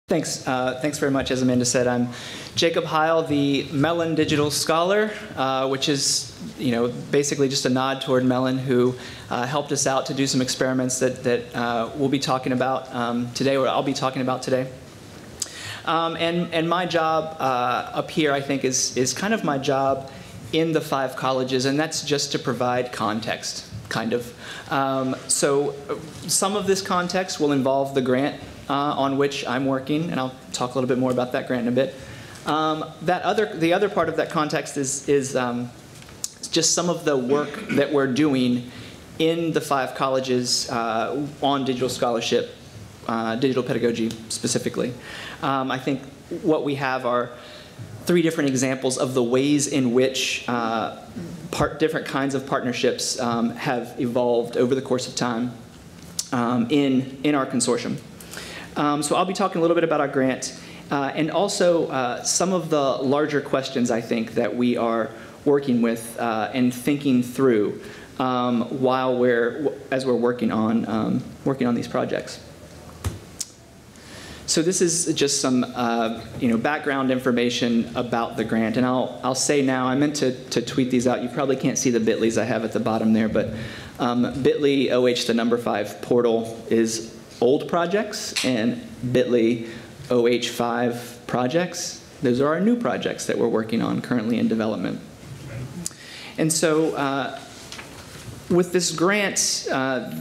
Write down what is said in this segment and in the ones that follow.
Thanks very much. As Amanda said, I'm Jacob Heil, the Mellon Digital Scholar, which is, basically just a nod toward Mellon, who helped us out to do some experiments that we'll be talking about today, or I'll be talking about today. And my job up here, I think, is kind of my job in the 5 colleges, and that's just to provide context, kind of. So some of this context will involve the grant on which I'm working, and I'll talk a little bit more about that grant in a bit. The other part of that context is just some of the work that we're doing in the 5 colleges on digital scholarship, digital pedagogy specifically. I think what we have are 3 different examples of the ways in which different kinds of partnerships have evolved over the course of time in our consortium. So I'll be talking a little bit about our grant and also some of the larger questions, I think, that we are working with and thinking through as we're working on these projects. So this is just some background information about the grant, and I'll say now, I meant to tweet these out. You probably can't see the bit.lys I have at the bottom there, but bit.ly OH5 portal is old projects, and bit.ly OH5 projects. Those are our new projects that we're working on currently in development. And so with this grant, I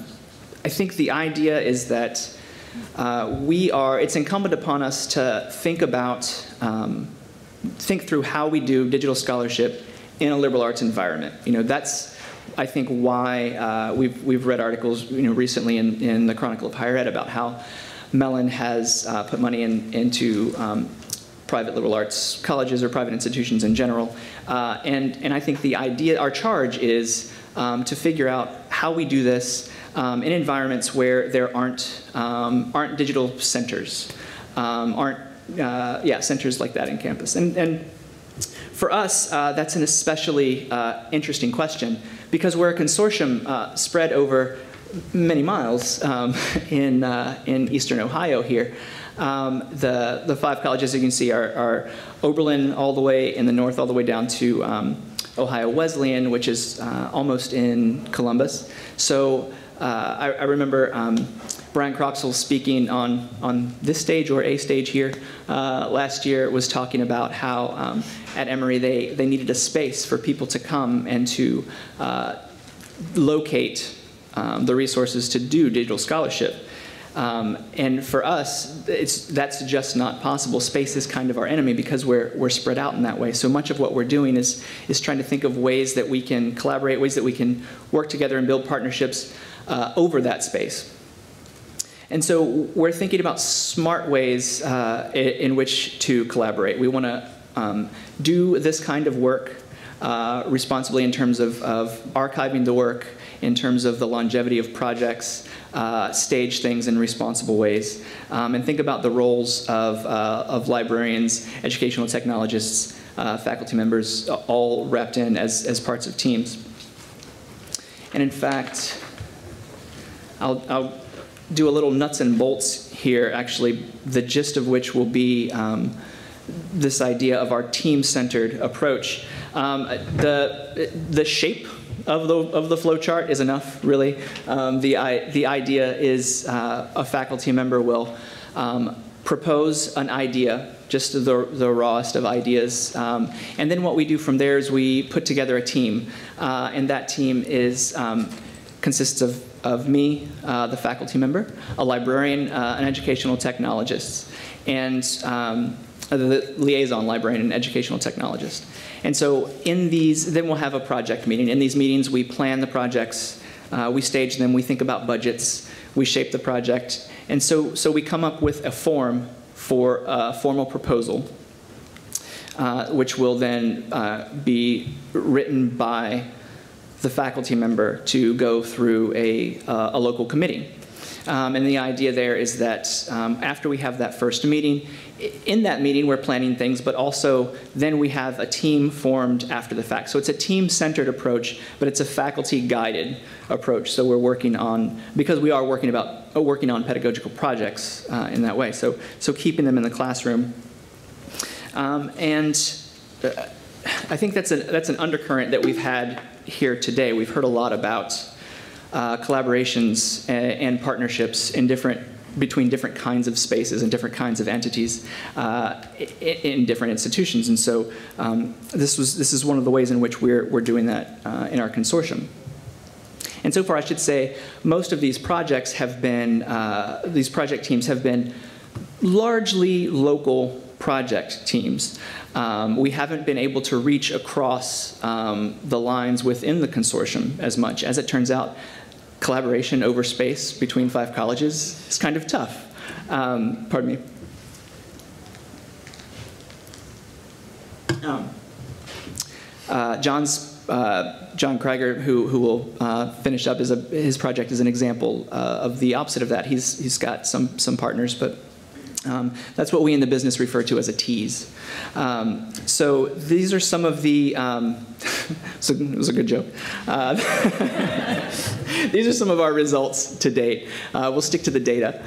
think the idea is that it's incumbent upon us to think through how we do digital scholarship in a liberal arts environment. That's, I think, why we've read articles recently in the Chronicle of Higher Ed about how Mellon has put money into private liberal arts colleges or private institutions in general. And I think the idea, our charge is to figure out how we do this in environments where there aren't digital centers, centers like that in campus. And for us, that's an especially interesting question, because we're a consortium spread over many miles in eastern Ohio here. The 5 colleges, you can see, are Oberlin all the way in the north, all the way down to Ohio Wesleyan, which is almost in Columbus. So I remember Brian Croxall speaking on this stage, or a stage here, last year, was talking about how at Emory they needed a space for people to come and to locate the resources to do digital scholarship. And for us, that's just not possible. Space is kind of our enemy because we're spread out in that way. So much of what we're doing is trying to think of ways that we can collaborate, ways that we can work together and build partnerships over that space. And so we're thinking about smart ways in which to collaborate. We want to do this kind of work responsibly in terms of archiving the work, in terms of the longevity of projects, stage things in responsible ways, and think about the roles of librarians, educational technologists, faculty members, all wrapped in as parts of teams. And in fact, I'll do a little nuts and bolts here, actually, the gist of which will be this idea of our team-centered approach. The shape of the flow chart is enough, really. The idea is a faculty member will propose an idea, just the rawest of ideas, and then what we do from there is we put together a team, and that team consists of me, the faculty member, a librarian, an educational technologist, and the liaison librarian and educational technologist. And so in these, then we'll have a project meeting. In these meetings, we plan the projects, we stage them, we think about budgets, we shape the project, and so we come up with a form for a formal proposal, which will then be written by the faculty member to go through a local committee. And the idea there is that after we have that first meeting, in that meeting we're planning things, but also then we have a team formed after the fact. So it's a team-centered approach, but it's a faculty-guided approach. So we're working on, because we are working on pedagogical projects in that way. So keeping them in the classroom. I think that's an undercurrent that we've had here today. We've heard a lot about collaborations and partnerships between different kinds of spaces and different kinds of entities in different institutions. And so this is one of the ways in which we're doing that in our consortium. And so far, I should say, most of these projects have been, these project teams have been largely local project teams. We haven't been able to reach across the lines within the consortium as much. As it turns out, collaboration over space between 5 colleges is kind of tough. Pardon me. John Krygier, who will finish up his project, is an example of the opposite of that. He's got some partners, but that's what we in the business refer to as a tease. So these are some of the, it was a good joke. These are some of our results to date. We'll stick to the data.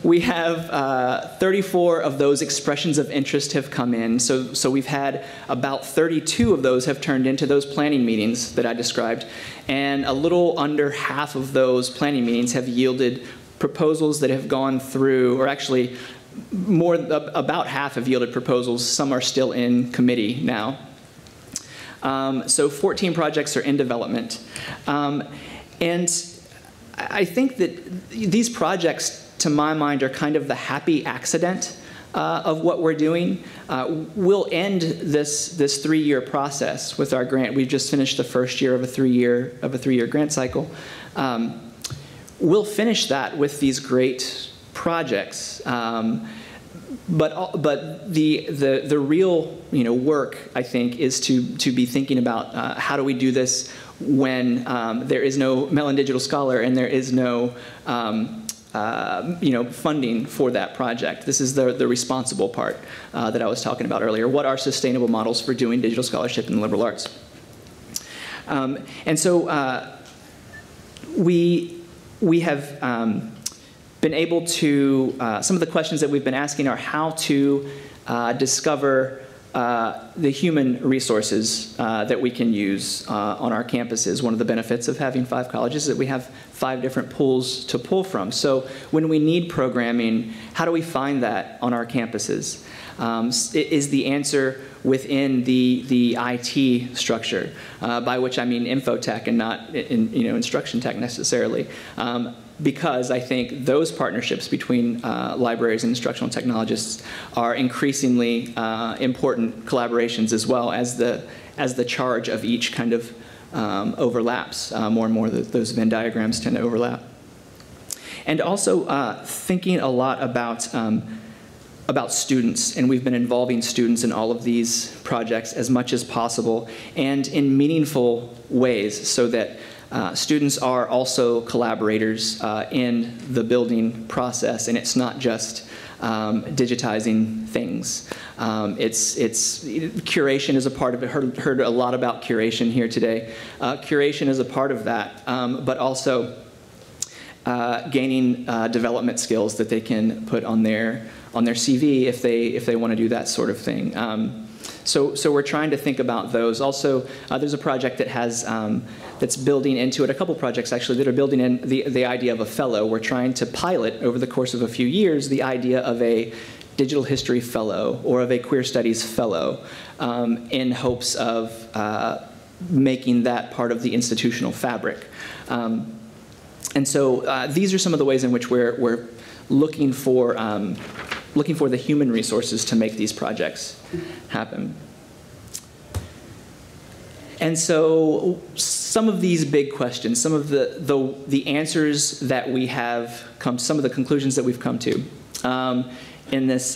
We have 34 of those expressions of interest have come in. So we've had about 32 of those have turned into those planning meetings that I described. And a little under half of those planning meetings have yielded proposals that have gone through, or actually about half have yielded proposals. Some are still in committee now. So 14 projects are in development. And I think that these projects, to my mind, are kind of the happy accident of what we're doing. We'll end this 3-year process with our grant. We've just finished the first year of a 3-year grant cycle. We'll finish that with these great projects, but the real work, I think, is to be thinking about how do we do this when there is no Mellon Digital Scholar and there is no funding for that project. This is the responsible part that I was talking about earlier. What are sustainable models for doing digital scholarship in the liberal arts? And so we have been able to, some of the questions that we've been asking are how to discover the human resources that we can use on our campuses. One of the benefits of having 5 colleges is that we have 5 different pools to pull from. So when we need programming, how do we find that on our campuses? Is the answer within the IT structure, by which I mean infotech and not instruction tech necessarily. Because I think those partnerships between libraries and instructional technologists are increasingly important collaborations, as well as the charge of each kind of overlaps. More and more those Venn diagrams tend to overlap. And also thinking a lot about students, and we've been involving students in all of these projects as much as possible and in meaningful ways, so that students are also collaborators in the building process, and it's not just digitizing things. Curation is a part of it. Heard a lot about curation here today. Curation is a part of that, but also gaining development skills that they can put on their CV if they want to do that sort of thing. So we're trying to think about those. Also, there's a project that has that's building into it. A couple projects actually that are building in the idea of a fellow. We're trying to pilot over the course of a few years the idea of a digital history fellow or of a queer studies fellow, in hopes of making that part of the institutional fabric. And so these are some of the ways in which we're looking for the human resources to make these projects happen. And so some of these big questions, some of the answers that we have come, some of the conclusions that we've come to in this,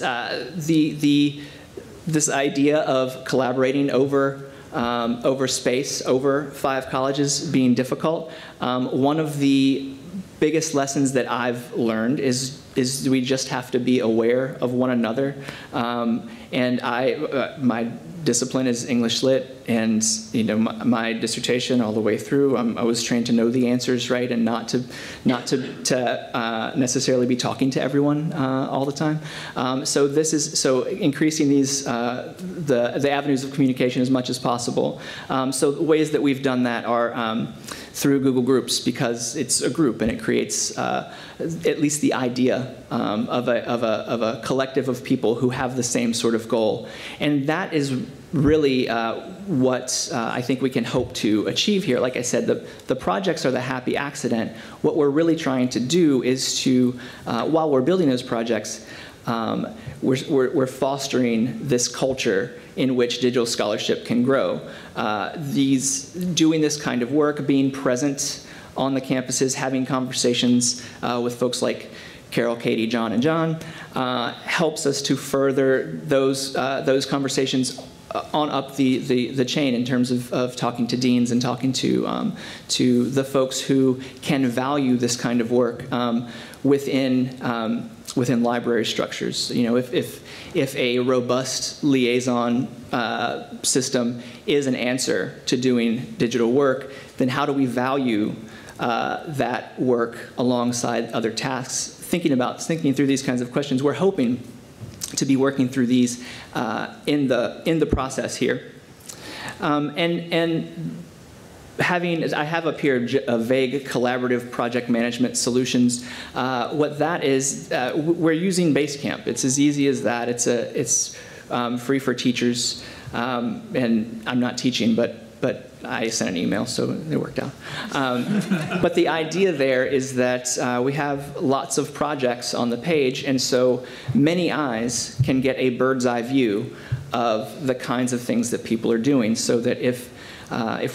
this idea of collaborating over space, over 5 colleges being difficult. One of the biggest lessons that I've learned is we just have to be aware of one another. And my discipline is English Lit, and my dissertation all the way through, I was trained to know the answers, right, and not to necessarily be talking to everyone all the time. So increasing these the avenues of communication as much as possible. So the ways that we've done that are through Google Groups, because it's a group and it creates at least the idea of a collective of people who have the same sort of goal. And that is really what I think we can hope to achieve here. Like I said, the projects are the happy accident. What we're really trying to do is to, while we're building those projects, we're fostering this culture in which digital scholarship can grow. Doing this kind of work, being present on the campuses, having conversations with folks like Carol, Katie, John, and John, helps us to further those conversations on up the chain in terms of talking to deans and talking to the folks who can value this kind of work within library structures. If a robust liaison system is an answer to doing digital work, then how do we value that work alongside other tasks? Thinking through these kinds of questions, we're hoping to be working through these in the process here, and I have up here a vague collaborative project management solutions. What that is, we're using Basecamp. It's as easy as that. It's free for teachers, and I'm not teaching, but I sent an email, so it worked out. But the idea there is that we have lots of projects on the page, and so many eyes can get a bird's eye view of the kinds of things that people are doing, so that if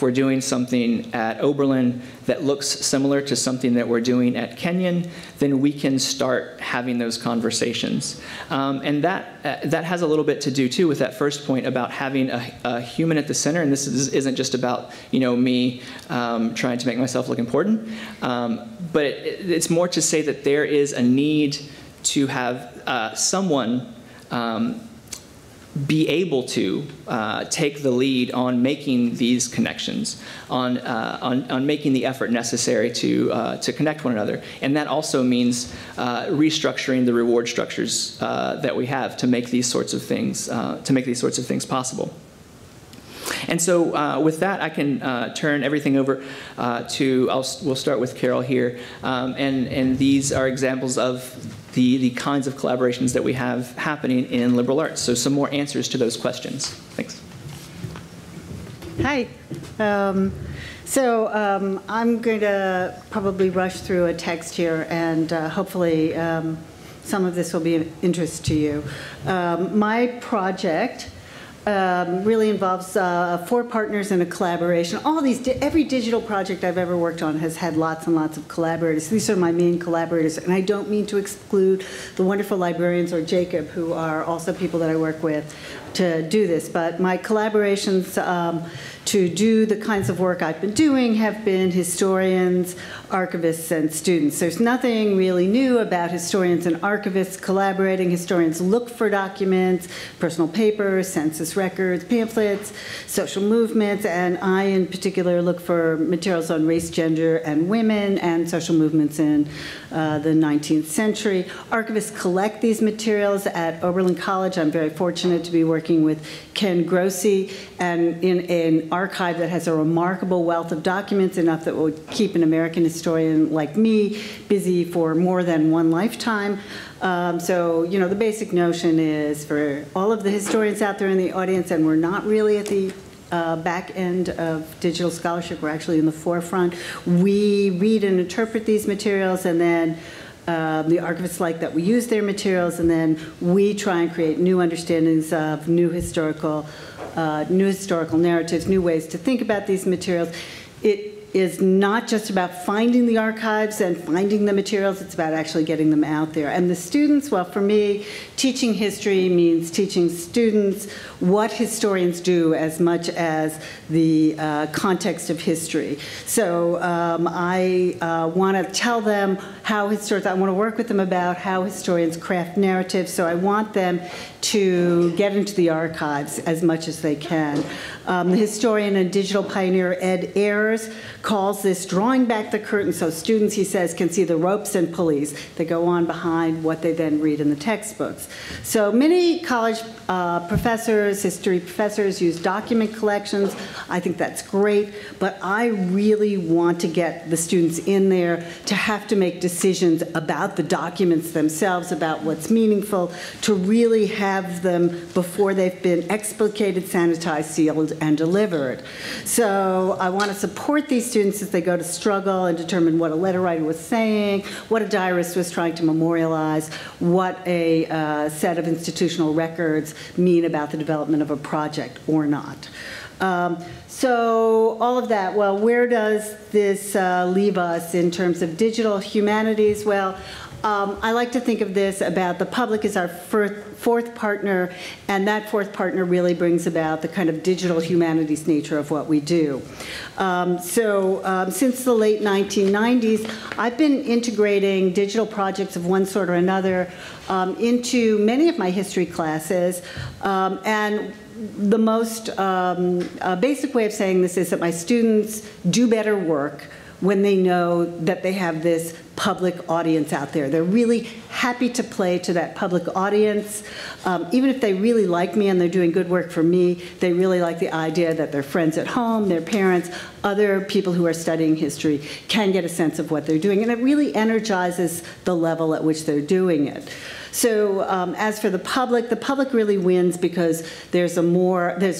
we're doing something at Oberlin that looks similar to something that we're doing at Kenyon, then we can start having those conversations. And that has a little bit to do, too, with that first point about having a human at the center. And this isn't just about me trying to make myself look important, but it's more to say that there is a need to have someone be able to take the lead on making these connections, on making the effort necessary to connect one another. And that also means restructuring the reward structures that we have to make these sorts of things possible. And so with that, I can turn everything over we'll start with Carol here. And these are examples of the kinds of collaborations that we have happening in liberal arts. So some more answers to those questions. Thanks. Hi. I'm going to probably rush through a text here, and hopefully some of this will be of interest to you. My project really involves 4 partners and a collaboration. Every digital project I've ever worked on has had lots and lots of collaborators. These are my main collaborators, and I don't mean to exclude the wonderful librarians or Jacob, who are also people that I work with, to do this. But my collaborations to do the kinds of work I've been doing have been historians, archivists, and students. There's nothing really new about historians and archivists collaborating. Historians look for documents, personal papers, census records, pamphlets, social movements, and I in particular look for materials on race, gender, and women, and social movements in the 19th century. Archivists collect these materials at Oberlin College. I'm very fortunate to be working with Ken Grossi, and in an archive that has a remarkable wealth of documents, enough that would keep an American historian like me busy for more than one lifetime. The basic notion is, for all of the historians out there in the audience, and we're not really at the back end of digital scholarship, we're actually in the forefront. We read and interpret these materials, and then the archivists like that we use their materials, and then we try and create new understandings of new historical narratives, new ways to think about these materials. is not just about finding the archives and finding the materials, it's about actually getting them out there. And the students, well, for me, teaching history means teaching students what historians do as much as the context of history. So I want to tell them how historians, I want to work with them about how historians craft narratives, so I want them to get into the archives as much as they can. The historian and digital pioneer Ed Ayers calls this drawing back the curtain so students, he says, can see the ropes and pulleys that go on behind what they then read in the textbooks. So many college professors, history professors use document collections. I think that's great, but I really want to get the students in there to have to make decisions about the documents themselves, about what's meaningful, to really have them before they've been explicated, sanitized, sealed, and delivered. So I want to support these students as they go to struggle and determine what a letter writer was saying, what a diarist was trying to memorialize, what a set of institutional records mean about the development of a project or not. So all of that, well, where does this leave us in terms of digital humanities? Well, I like to think of this about the public as our fourth partner, and that fourth partner really brings about the kind of digital humanities nature of what we do. Since the late 1990s, I've been integrating digital projects of one sort or another into many of my history classes, and the most basic way of saying this is that my students do better work when they know that they have this public audience out there. They're really happy to play to that public audience. Even if they really like me and they're doing good work for me, they really like the idea that their friends at home, their parents, other people who are studying history can get a sense of what they're doing. And it really energizes the level at which they're doing it. So as for the public really wins because there's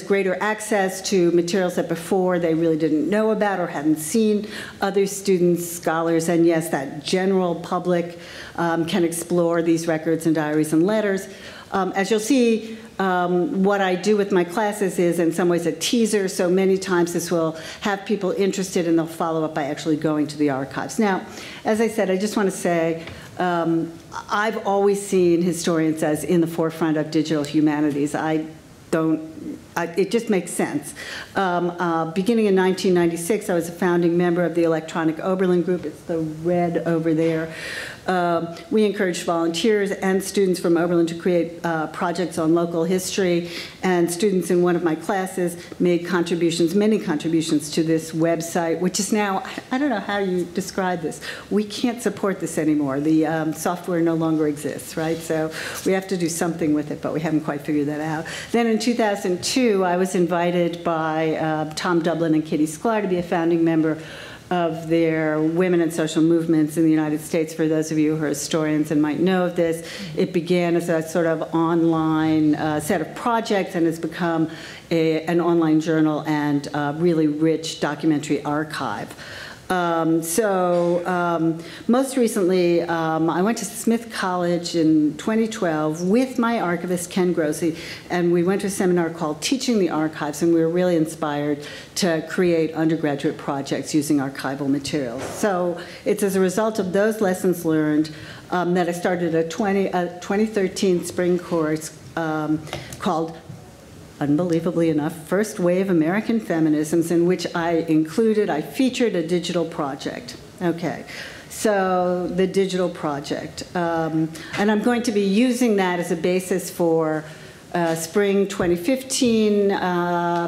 greater access to materials that before they really didn't know about or hadn't seen other students, scholars, and yes, that general public can explore these records and diaries and letters. As you'll see, what I do with my classes is in some ways a teaser, so many times this will have people interested and they'll follow up by actually going to the archives. Now, as I said, I just want to say, I've always seen historians as in the forefront of digital humanities. It just makes sense. Beginning in 1996, I was a founding member of the electronic Oberlin group. It's the red over there. We encouraged volunteers and students from Oberlin to create projects on local history, and students in one of my classes made contributions, many contributions to this website, which is now, I don't know how you describe this. We can't support this anymore. The software no longer exists, right? So we have to do something with it, but we haven't quite figured that out. Then in 2002, I was invited by Tom Dublin and Katie Sklar to be a founding member of their women and social movements in the United States. For those of you who are historians and might know of this, it began as a sort of online set of projects and has become an online journal and really rich documentary archive. Most recently, I went to Smith College in 2012 with my archivist, Ken Grossi, and we went to a seminar called Teaching the Archives, and we were really inspired to create undergraduate projects using archival materials. So it's as a result of those lessons learned that I started a 2013 spring course called, unbelievably enough, First Wave American Feminisms, in which I featured a digital project. Okay, so the digital project. And I'm going to be using that as a basis for spring 2015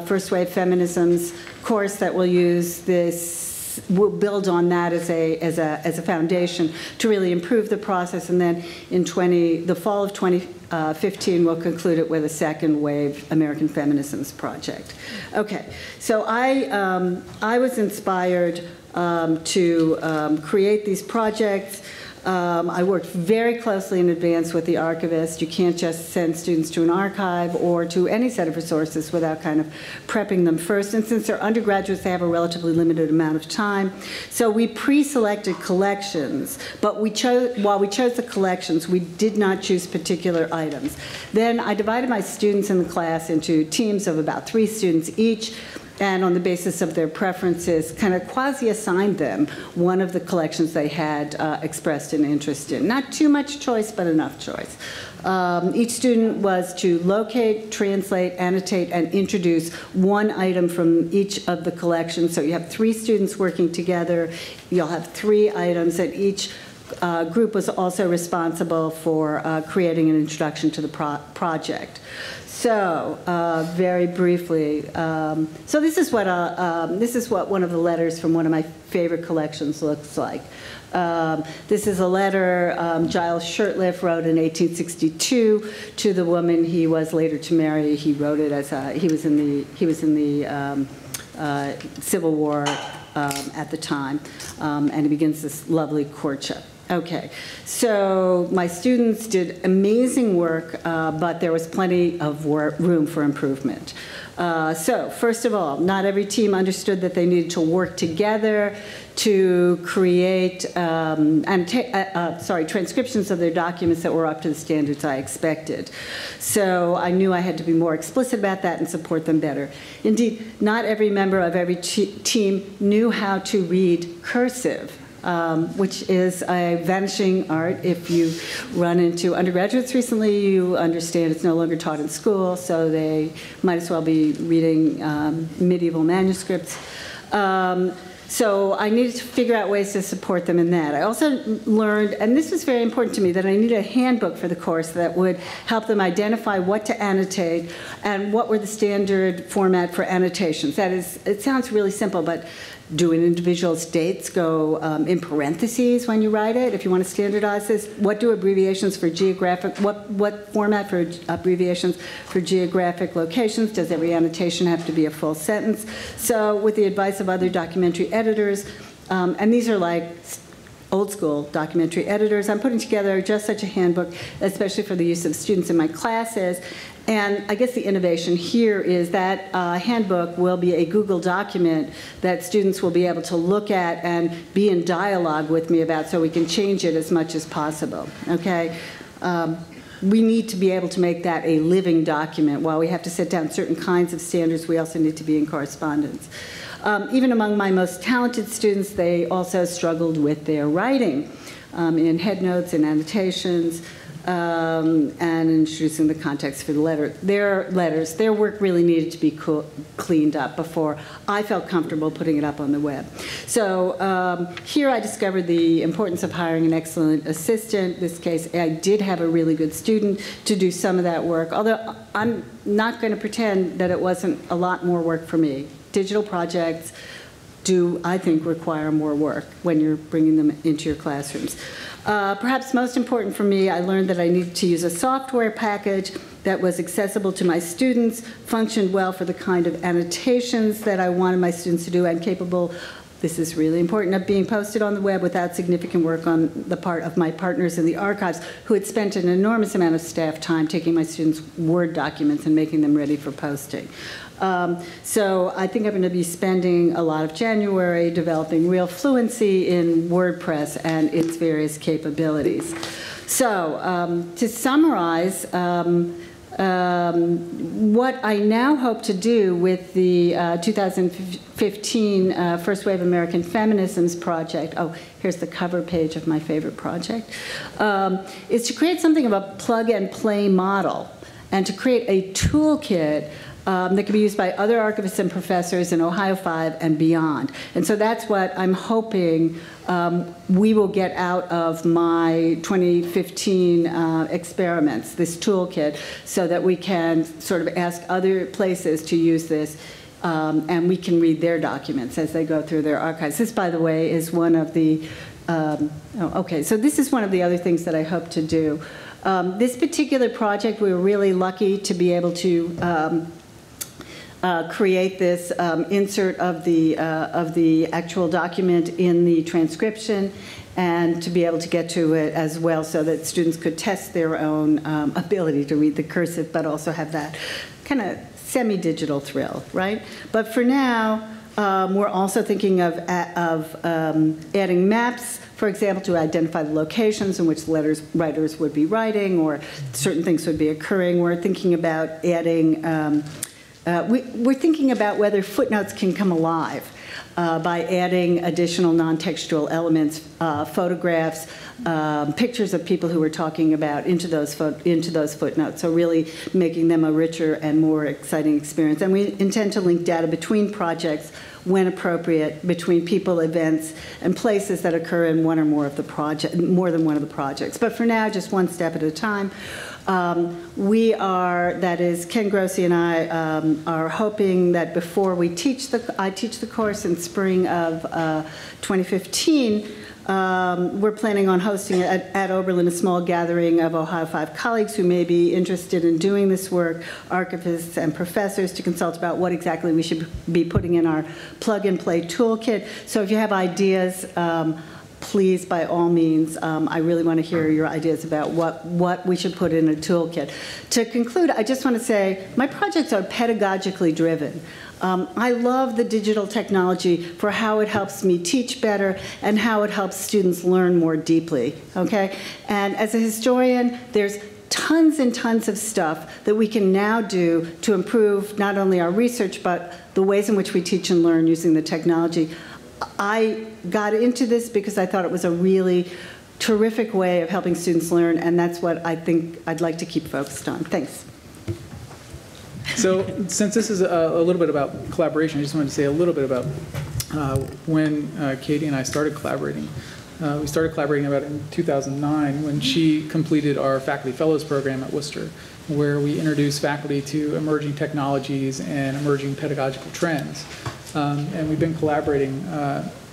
First Wave Feminisms course that will use this. We'll build on that as a foundation to really improve the process, and then in the fall of 2015, we'll conclude it with a second wave American Feminisms project. Okay, so I was inspired to create these projects. I worked very closely in advance with the archivist. You can't just send students to an archive or to any set of resources without kind of prepping them first. And since they're undergraduates, they have a relatively limited amount of time. So we pre-selected collections, but while we chose the collections, we did not choose particular items. Then I divided my students in the class into teams of about 3 students each. and on the basis of their preferences, kind of quasi-assigned them one of the collections they had expressed an interest in. Not too much choice, but enough choice. Each student was to locate, translate, annotate, and introduce one item from each of the collections. So you have 3 students working together. You'll have 3 items, and each group was also responsible for creating an introduction to the project. So, very briefly, so this is what one of the letters from one of my favorite collections looks like. This is a letter Giles Shurtleff wrote in 1862 to the woman he was later to marry. He wrote it as he was in the Civil War at the time, and he begins this lovely courtship. Okay, so my students did amazing work, but there was plenty of room for improvement. So first of all, not every team understood that they needed to work together to create transcriptions of their documents that were up to the standards I expected. So I knew I had to be more explicit about that and support them better. Indeed, not every member of every team knew how to read cursive. Which is a vanishing art. If you run into undergraduates recently, you understand it's no longer taught in school, so they might as well be reading medieval manuscripts. So I needed to figure out ways to support them in that. I also learned, and this was very important to me, that I needed a handbook for the course that would help them identify what to annotate and what were the standard format for annotations. That is, it sounds really simple, but do individual dates go in parentheses when you write it? If you want to standardize this, what do abbreviations for geographic, what format for abbreviations for geographic locations? Does every annotation have to be a full sentence? So with the advice of other documentary editors, and these are like old school documentary editors, I'm putting together just such a handbook, especially for the use of students in my classes. And I guess the innovation here is that handbook will be a Google document that students will be able to look at and be in dialogue with me about, so we can change it as much as possible, okay? We need to be able to make that a living document. While we have to set down certain kinds of standards, we also need to be in correspondence. Even among my most talented students, they also struggled with their writing in headnotes and annotations. And introducing the context for their work really needed to be cleaned up before I felt comfortable putting it up on the web. So here I discovered the importance of hiring an excellent assistant. In this case, I did have a really good student to do some of that work, although I'm not going to pretend that it wasn't a lot more work for me. Digital projects do, I think, require more work when you're bringing them into your classrooms. Perhaps most important for me, I learned that I needed to use a software package that was accessible to my students, functioned well for the kind of annotations that I wanted my students to do, and capable, this is really important, of being posted on the web without significant work on the part of my partners in the archives, who had spent an enormous amount of staff time taking my students' Word documents and making them ready for posting. So I think I'm going to be spending a lot of January developing real fluency in WordPress and its various capabilities. So to summarize, what I now hope to do with the 2015 First Wave American Feminisms project, oh, here's the cover page of my favorite project, is to create something of a plug-and-play model and to create a toolkit that can be used by other archivists and professors in Ohio 5 and beyond. And so that's what I'm hoping we will get out of my 2015 experiments, this toolkit, so that we can sort of ask other places to use this, and we can read their documents as they go through their archives. This, by the way, is one of the, so this is one of the other things that I hope to do. This particular project, we were really lucky to be able to create this insert of the actual document in the transcription, and to be able to get to it as well so that students could test their own ability to read the cursive, but also have that kind of semi-digital thrill, right? But for now, we're also thinking of adding maps, for example, to identify the locations in which writers would be writing or certain things would be occurring. We're thinking about adding we're thinking about whether footnotes can come alive by adding additional non-textual elements, photographs, pictures of people who we're talking about into those footnotes, so really making them a richer and more exciting experience. And we intend to link data between projects when appropriate, between people, events, and places that occur in one or more of the more than one of the projects. But for now, just one step at a time. We are, that is, Ken Grossi and I are hoping that before I teach the course in spring of 2015, we're planning on hosting at Oberlin a small gathering of Ohio 5 colleagues who may be interested in doing this work, archivists and professors, to consult about what exactly we should be putting in our plug-and-play toolkit. So if you have ideas, please, by all means, I really want to hear your ideas about what we should put in a toolkit. To conclude, I just want to say my projects are pedagogically driven. I love the digital technology for how it helps me teach better and how it helps students learn more deeply, okay? And as a historian, there's tons and tons of stuff that we can now do to improve not only our research, but the ways in which we teach and learn using the technology. I got into this because I thought it was a really terrific way of helping students learn, and that's what I think I'd like to keep focused on. Thanks. So since this is a little bit about collaboration, I just wanted to say a little bit about when Katie and I started collaborating. We started collaborating about in 2009 when she completed our Faculty Fellows program at Wooster, where we introduced faculty to emerging technologies and emerging pedagogical trends. And we've been collaborating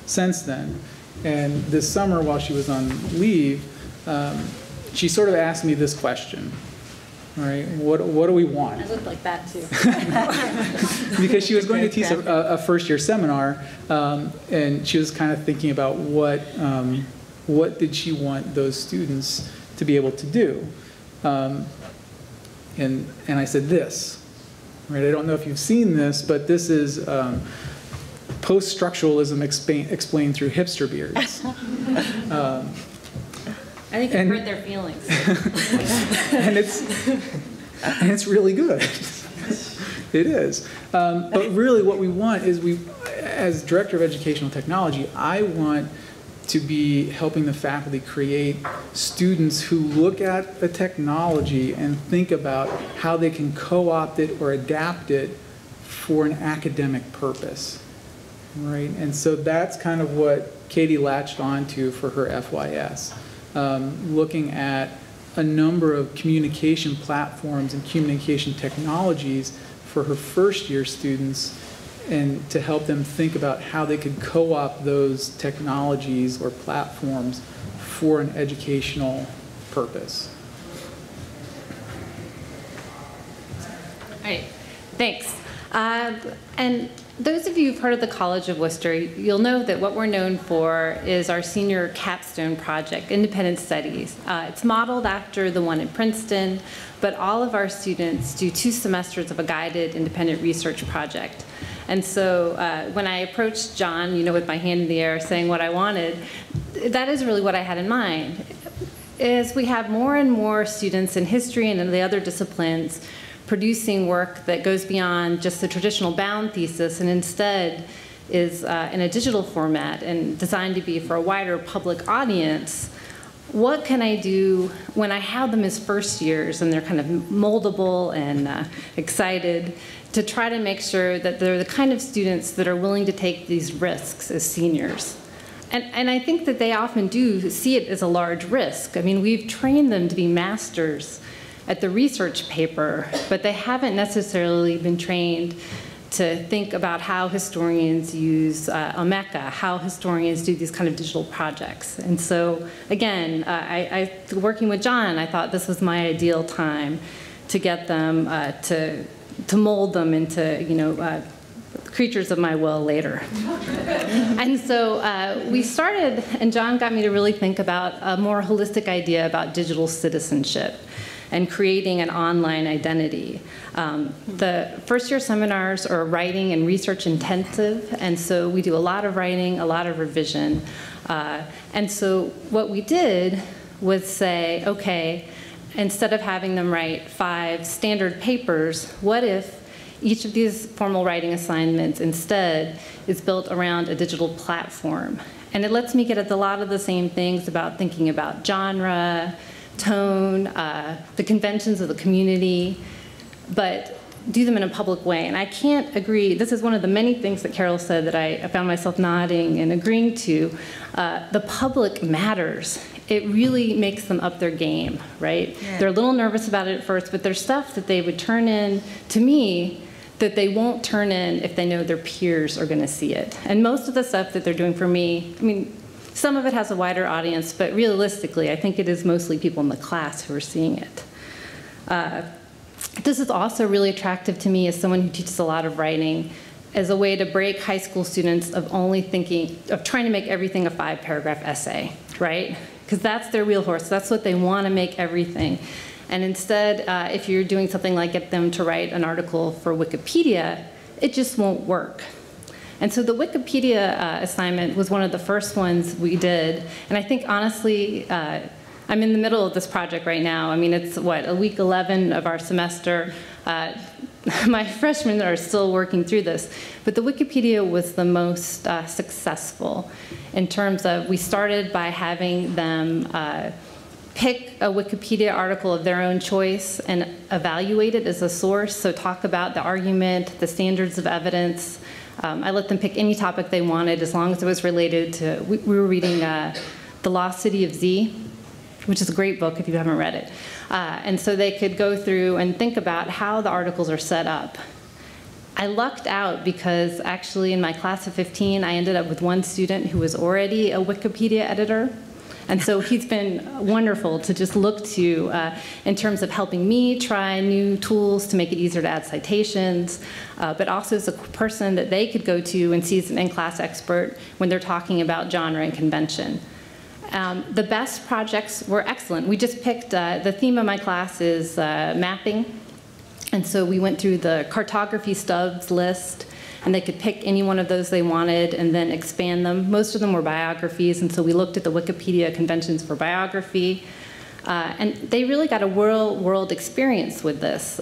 since then. And this summer, while she was on leave, she sort of asked me this question. All right, what do we want? I look like that too. Because she was going to teach a first-year seminar, and she was kind of thinking about what did she want those students to be able to do. And I said this. Right, I don't know if you've seen this, but this is post-structuralism explained through hipster beards. I think I've hurt their feelings. and it's really good. It is. But really what we want is as Director of Educational Technology, I want to be helping the faculty create students who look at the technology and think about how they can co-opt it or adapt it for an academic purpose, right? And so that's kind of what Katie latched onto for her FYS, looking at a number of communication platforms and communication technologies for her first-year students, and to help them think about how they could co-opt those technologies or platforms for an educational purpose. All right, thanks. And those of you who've heard of the College of Wooster, you'll know that what we're known for is our senior capstone project, Independent Studies. It's modeled after the one in Princeton, but all of our students do 2 semesters of a guided independent research project. And so when I approached John, with my hand in the air saying what I wanted, that is really what I had in mind. As we have more and more students in history and in the other disciplines producing work that goes beyond just the traditional bound thesis and instead is in a digital format and designed to be for a wider public audience, what can I do when I have them as first years and they're kind of moldable and excited, to try to make sure that they're the kind of students that are willing to take these risks as seniors. And I think that they often do see it as a large risk. I mean, we've trained them to be masters at the research paper, but they haven't necessarily been trained to think about how historians use Omeka, how historians do these kind of digital projects. And so, again, working with John, I thought this was my ideal time to get them to mold them into, creatures of my will later. And so we started, and John got me to really think about a more holistic idea about digital citizenship and creating an online identity. The first-year seminars are writing and research intensive, and so we do a lot of writing, a lot of revision. And so what we did was say, okay, instead of having them write 5 standard papers, what if Each of these formal writing assignments instead is built around a digital platform. And it lets me get at a lot of the same things about thinking about genre, tone, the conventions of the community, but do them in a public way. And I can't agree, this is one of the many things that Carol said that I found myself nodding and agreeing to. The public matters. It really makes them up their game, right? Yeah. They're a little nervous about it at first, but there's stuff that they would turn in to me that they won't turn in if they know their peers are gonna see it. And most of the stuff that they're doing for me, I mean, some of it has a wider audience, but realistically, I think it is mostly people in the class who are seeing it. This is also really attractive to me as someone who teaches a lot of writing, as a way to break high school students of only thinking, of trying to make everything a 5-paragraph essay, right? Because that's their wheel horse, that's what they want to make everything. And instead, if you're doing something like get them to write an article for Wikipedia, it just won't work. And so the Wikipedia assignment was one of the first ones we did. And I think, honestly, I'm in the middle of this project right now. I mean, it's, what, week 11 of our semester. My freshmen are still working through this. But the Wikipedia was the most successful in terms of, we started by having them pick a Wikipedia article of their own choice and evaluate it as a source. So talk about the argument, the standards of evidence. I let them pick any topic they wanted as long as it was related to, we were reading The Lost City of Z, which is a great book if you haven't read it. And so they could go through and think about how the articles are set up. I lucked out because actually in my class of 15, I ended up with one student who was already a Wikipedia editor. And so he's been wonderful to just look to in terms of helping me try new tools to make it easier to add citations, but also as a person that they could go to and see as an in-class expert when they're talking about genre and convention. The best projects were excellent. We just picked, the theme of my class is mapping. And so we went through the cartography stubs list, and they could pick any one of those they wanted and then expand them. Most of them were biographies, and so we looked at the Wikipedia conventions for biography. And they really got a world experience with this.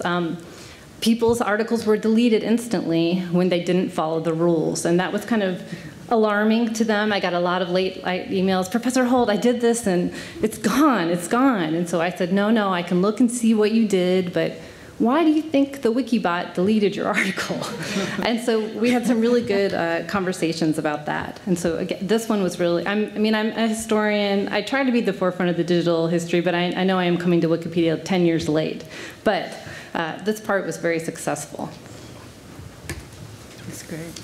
People's articles were deleted instantly when they didn't follow the rules, and that was kind of alarming to them. I got a lot of late emails, Professor Holt, I did this and it's gone, it's gone. And so I said, no, I can look and see what you did, but why do you think the Wikibot deleted your article? And so we had some really good conversations about that. And so again, this one was really, I'm a historian. I try to be at the forefront of the digital history, but I know I am coming to Wikipedia 10 years late. But this part was very successful. That's great.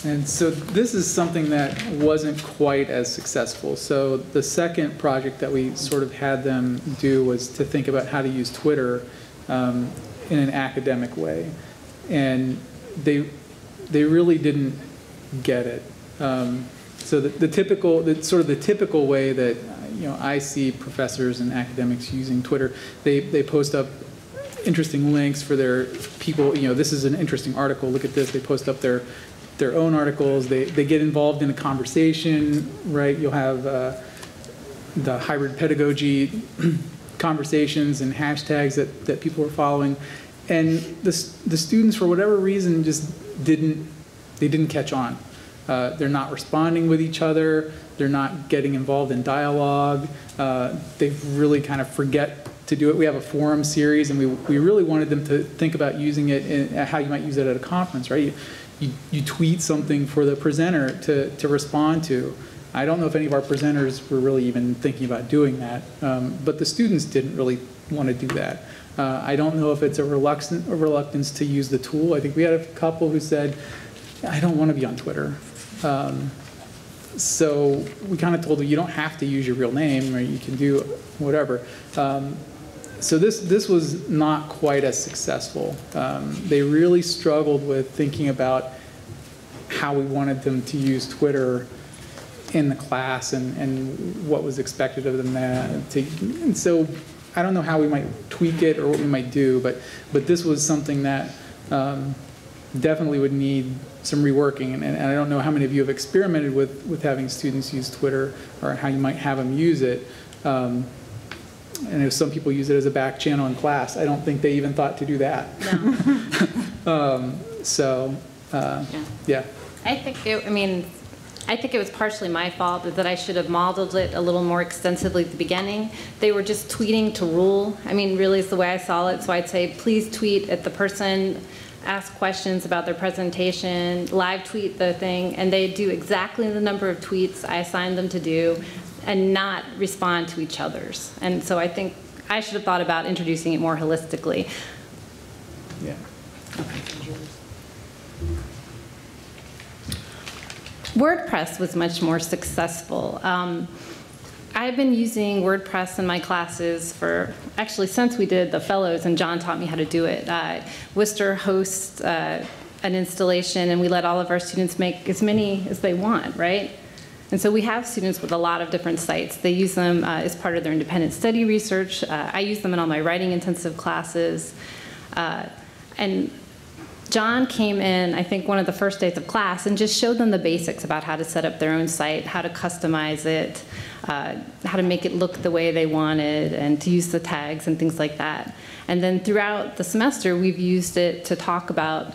And so this is something that wasn't quite as successful. So the second project that we sort of had them do was to think about how to use Twitter in an academic way. And they really didn't get it. So the typical way that I see professors and academics using Twitter, they post up interesting links for their people. This is an interesting article. Look at this. They post up their own articles. They get involved in a conversation, right? You'll have the hybrid pedagogy conversations and hashtags that people are following, and the students, for whatever reason, just didn't catch on. They're not responding with each other. They're not getting involved in dialogue. They really kind of forget to do it. We have a forum series, and we really wanted them to think about using it in how you might use it at a conference, right? You tweet something for the presenter to respond to. I don't know if any of our presenters were really even thinking about doing that, but the students didn't really want to do that. I don't know if it's a reluctance to use the tool. I think we had a couple who said, I don't want to be on Twitter. So we kind of told them, you don't have to use your real name, or you can do whatever. So this was not quite as successful. They really struggled with thinking about how we wanted them to use Twitter in the class and what was expected of them and so I don't know how we might tweak it or what we might do, but this was something that definitely would need some reworking, and I don't know how many of you have experimented with having students use Twitter or how you might have them use it. and if some people use it as a back channel in class, I don't think they even thought to do that. No. Yeah. I think it was partially my fault that I should have modeled it a little more extensively at the beginning. They were just tweeting to rule. I mean, really is the way I saw it. So I'd say, please tweet at the person, ask questions about their presentation, live tweet the thing, and they do exactly the number of tweets I assigned them to do and not respond to each other's. And so I think I should have thought about introducing it more holistically. Yeah. WordPress was much more successful. I've been using WordPress in my classes for, actually since we did the fellows and John taught me how to do it. Wooster hosts an installation and we let all of our students make as many as they want, right? And so we have students with a lot of different sites. They use them as part of their independent study research. I use them in all my writing intensive classes. And John came in, I think, one of the first days of class and just showed them the basics about how to set up their own site, how to customize it, how to make it look the way they wanted, and to use the tags and things like that. And then throughout the semester, we've used it to talk about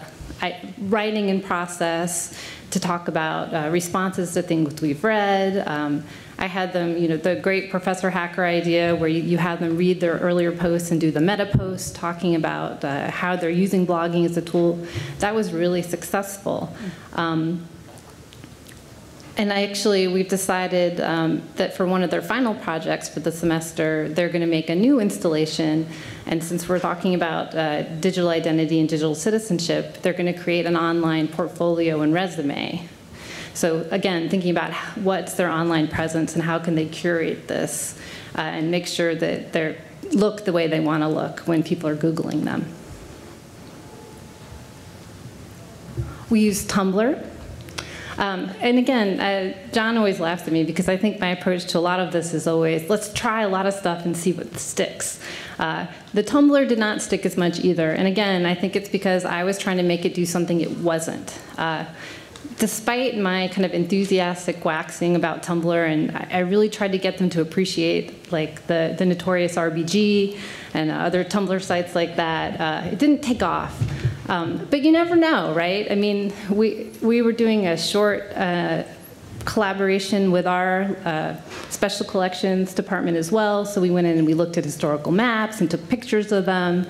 writing in process, to talk about responses to things we've read. I had them, the great Professor Hacker idea where you have them read their earlier posts and do the meta posts talking about how they're using blogging as a tool. That was really successful. And we've decided that for one of their final projects for the semester, they're going to make a new installation. And since we're talking about digital identity and digital citizenship, they're going to create an online portfolio and resume. So again, thinking about what's their online presence and how can they curate this and make sure that they look the way they want to look when people are Googling them. We use Tumblr. And again, John always laughs at me because I think my approach to a lot of this is always, let's try a lot of stuff and see what sticks. The Tumblr did not stick as much either. And again, I think it's because I was trying to make it do something it wasn't. Despite my kind of enthusiastic waxing about Tumblr, and I really tried to get them to appreciate like the notorious RBG and other Tumblr sites like that, it didn't take off. But you never know, right? I mean, we were doing a short collaboration with our special collections department as well. So we went in and we looked at historical maps and took pictures of them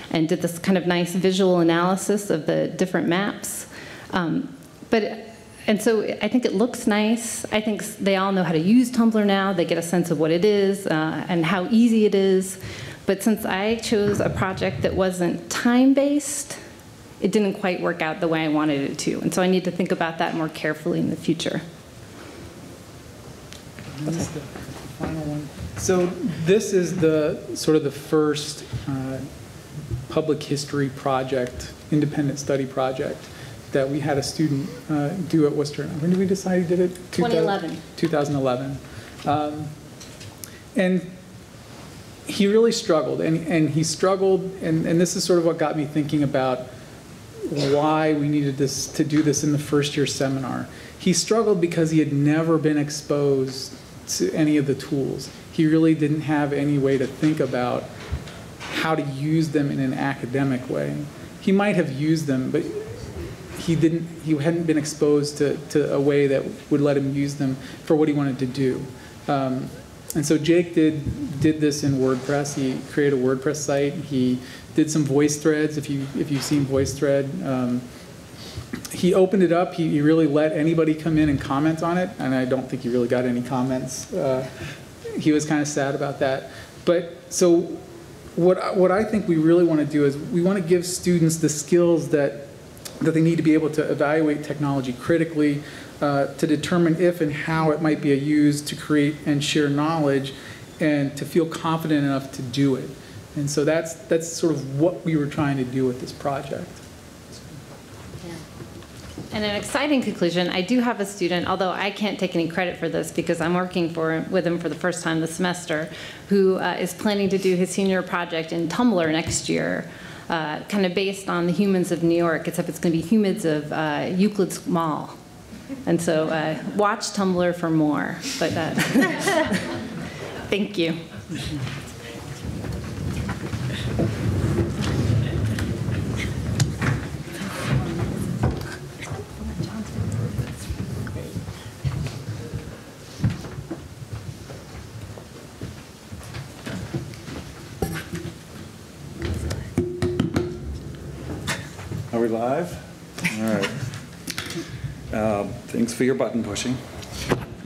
and did this kind of nice visual analysis of the different maps. And so I think it looks nice. I think they all know how to use Tumblr now. They get a sense of what it is and how easy it is. But since I chose a project that wasn't time-based, it didn't quite work out the way I wanted it to. And so I need to think about that more carefully in the future. This is the final one. So this is the sort of the first public history project, independent study project that we had a student do at Wooster. When did we decide he did it? 2011. 2011. And he really struggled, and he struggled, and this is sort of what got me thinking about why we needed to do this in the first year seminar. He struggled because he had never been exposed to any of the tools. He really didn't have any way to think about how to use them in an academic way. He might have used them, but he hadn't been exposed to a way that would let him use them for what he wanted to do. And so Jake did this in WordPress. He created a WordPress site. He did some voice threads, if you've seen VoiceThread. He opened it up. He really let anybody come in and comment on it, and I don't think he really got any comments. He was kind of sad about that. But so what I think we really want to do is we want to give students the skills that they need to be able to evaluate technology critically, to determine if and how it might be used to create and share knowledge, and to feel confident enough to do it. And so that's sort of what we were trying to do with this project. Yeah. And an exciting conclusion, I do have a student, although I can't take any credit for this because I'm working with him for the first time this semester, who is planning to do his senior project in Tumblr next year. Kind of based on the humans of New York, except it's going to be humans of Euclid's Mall. And so watch Tumblr for more. But thank you. Are we live? All right. Thanks for your button pushing.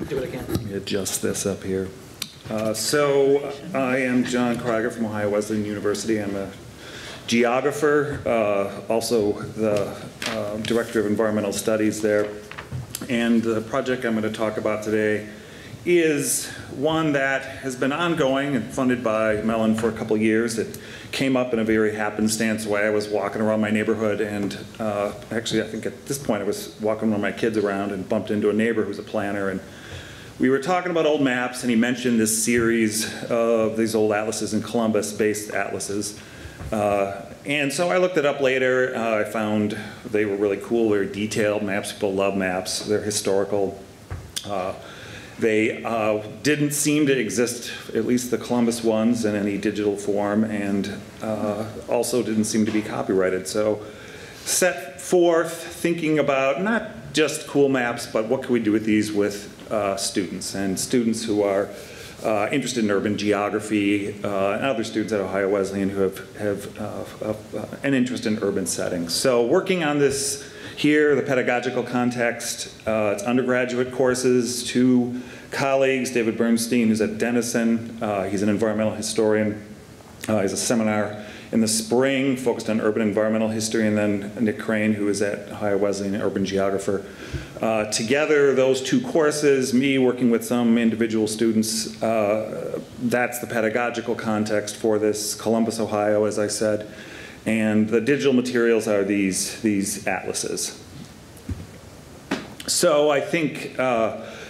Do it again. Let me adjust this up here. So I am John Krygier from Ohio Wesleyan University. I'm a geographer, also the director of environmental studies there. And the project I'm going to talk about today is one that has been ongoing and funded by Mellon for a couple years. It came up in a very happenstance way. I was walking around my neighborhood, and actually I think at this point I was walking with my kids around and bumped into a neighbor who's a planner, and we were talking about old maps, and he mentioned this series of these old atlases in Columbus-based atlases. And so I looked it up later. I found they were really cool, very detailed maps. People love maps. They're historical. They didn't seem to exist, at least the Columbus ones, in any digital form, and also didn't seem to be copyrighted. So set forth thinking about not just cool maps, but what can we do with these with students, and students who are interested in urban geography, and other students at Ohio Wesleyan who have an interest in urban settings. So working on this here, the pedagogical context, it's undergraduate courses, 2 colleagues, David Bernstein, who's at Denison, he's an environmental historian. He's a seminar in the spring focused on urban environmental history, and then Nick Crane, who is at Ohio Wesleyan, an urban geographer. Together, those 2 courses, me working with some individual students, that's the pedagogical context for this, Columbus, Ohio, as I said. And the digital materials are these atlases. So I think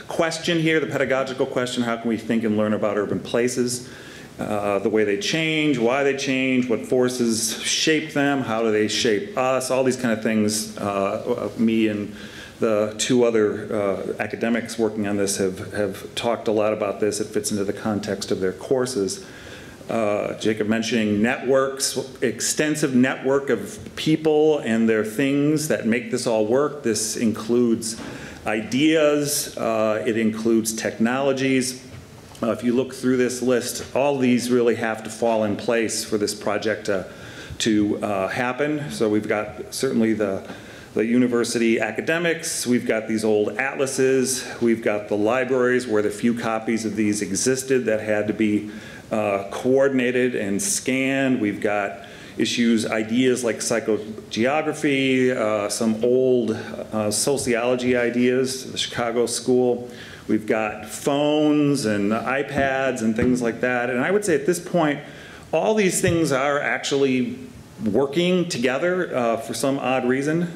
question here, the pedagogical question, how can we think and learn about urban places? The way they change, why they change, what forces shape them, how do they shape us, all these kind of things. Me and the 2 other academics working on this have talked a lot about this. It fits into the context of their courses. Jacob mentioning networks, extensive network of people and their things that make this all work. This includes ideas, it includes technologies. If you look through this list, all these really have to fall in place for this project to happen. So we've got certainly the university academics, we've got these old atlases, we've got the libraries where the few copies of these existed that had to be coordinated and scanned. We've got issues, ideas like psychogeography, some old sociology ideas, the Chicago School. We've got phones and iPads and things like that. And I would say at this point, all these things are actually working together for some odd reason,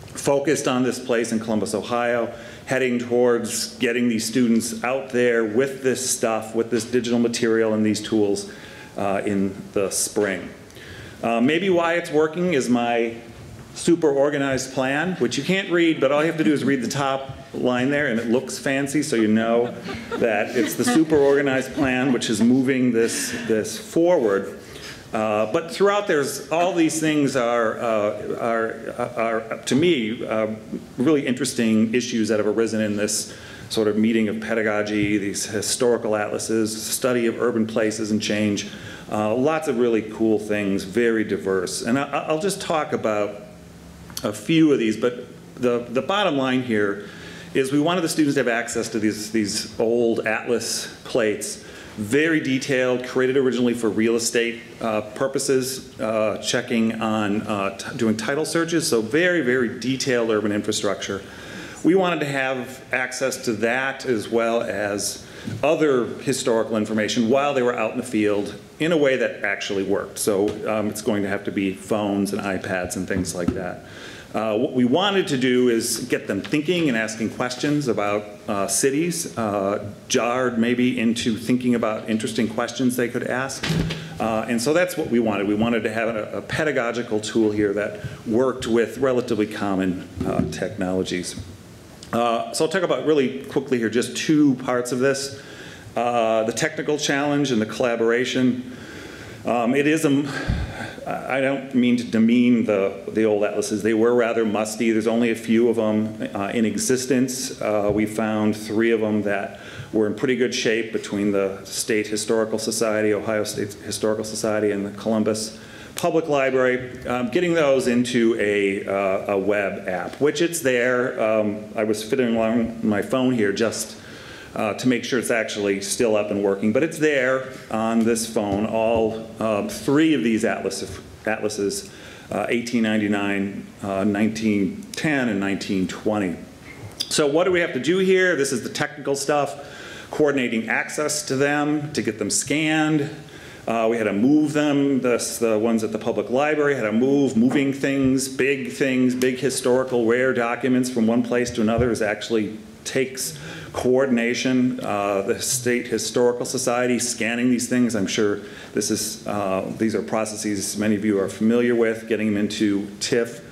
focused on this place in Columbus, Ohio, heading towards getting these students out there with this stuff, with this digital material and these tools in the spring. Maybe why it's working is my super organized plan, which you can't read, but all you have to do is read the top line there, and it looks fancy, so you know that it's the super organized plan which is moving this forward. But throughout, there's all these things are to me really interesting issues that have arisen in this sort of meeting of pedagogy, these historical atlases, study of urban places and change, lots of really cool things, very diverse. And I'll just talk about a few of these, but the bottom line here is we wanted the students to have access to these old atlas plates, very detailed, created originally for real estate purposes, checking on doing title searches, so very, very detailed urban infrastructure. We wanted to have access to that as well as other historical information while they were out in the field in a way that actually worked. So it's going to have to be phones and iPads and things like that. What we wanted to do is get them thinking and asking questions about cities, jarred maybe into thinking about interesting questions they could ask. And so that's what we wanted. We wanted to have a pedagogical tool here that worked with relatively common technologies. So I'll talk about really quickly here just 2 parts of this. The technical challenge and the collaboration. It is I don't mean to demean the old atlases. They were rather musty. There's only a few of them in existence. We found 3 of them that were in pretty good shape between the State Historical Society, Ohio State Historical Society, and the Columbus public library, getting those into a web app, which it's there. I was fiddling along my phone here just to make sure it's actually still up and working, but it's there on this phone, all 3 of these atlases, 1899, 1910, and 1920. So what do we have to do here? This is the technical stuff, coordinating access to them, to get them scanned. We had to move them, the ones at the public library had to moving things, big historical rare documents from one place to another actually takes coordination. The State Historical Society scanning these things, I'm sure these are processes many of you are familiar with, getting them into TIFF.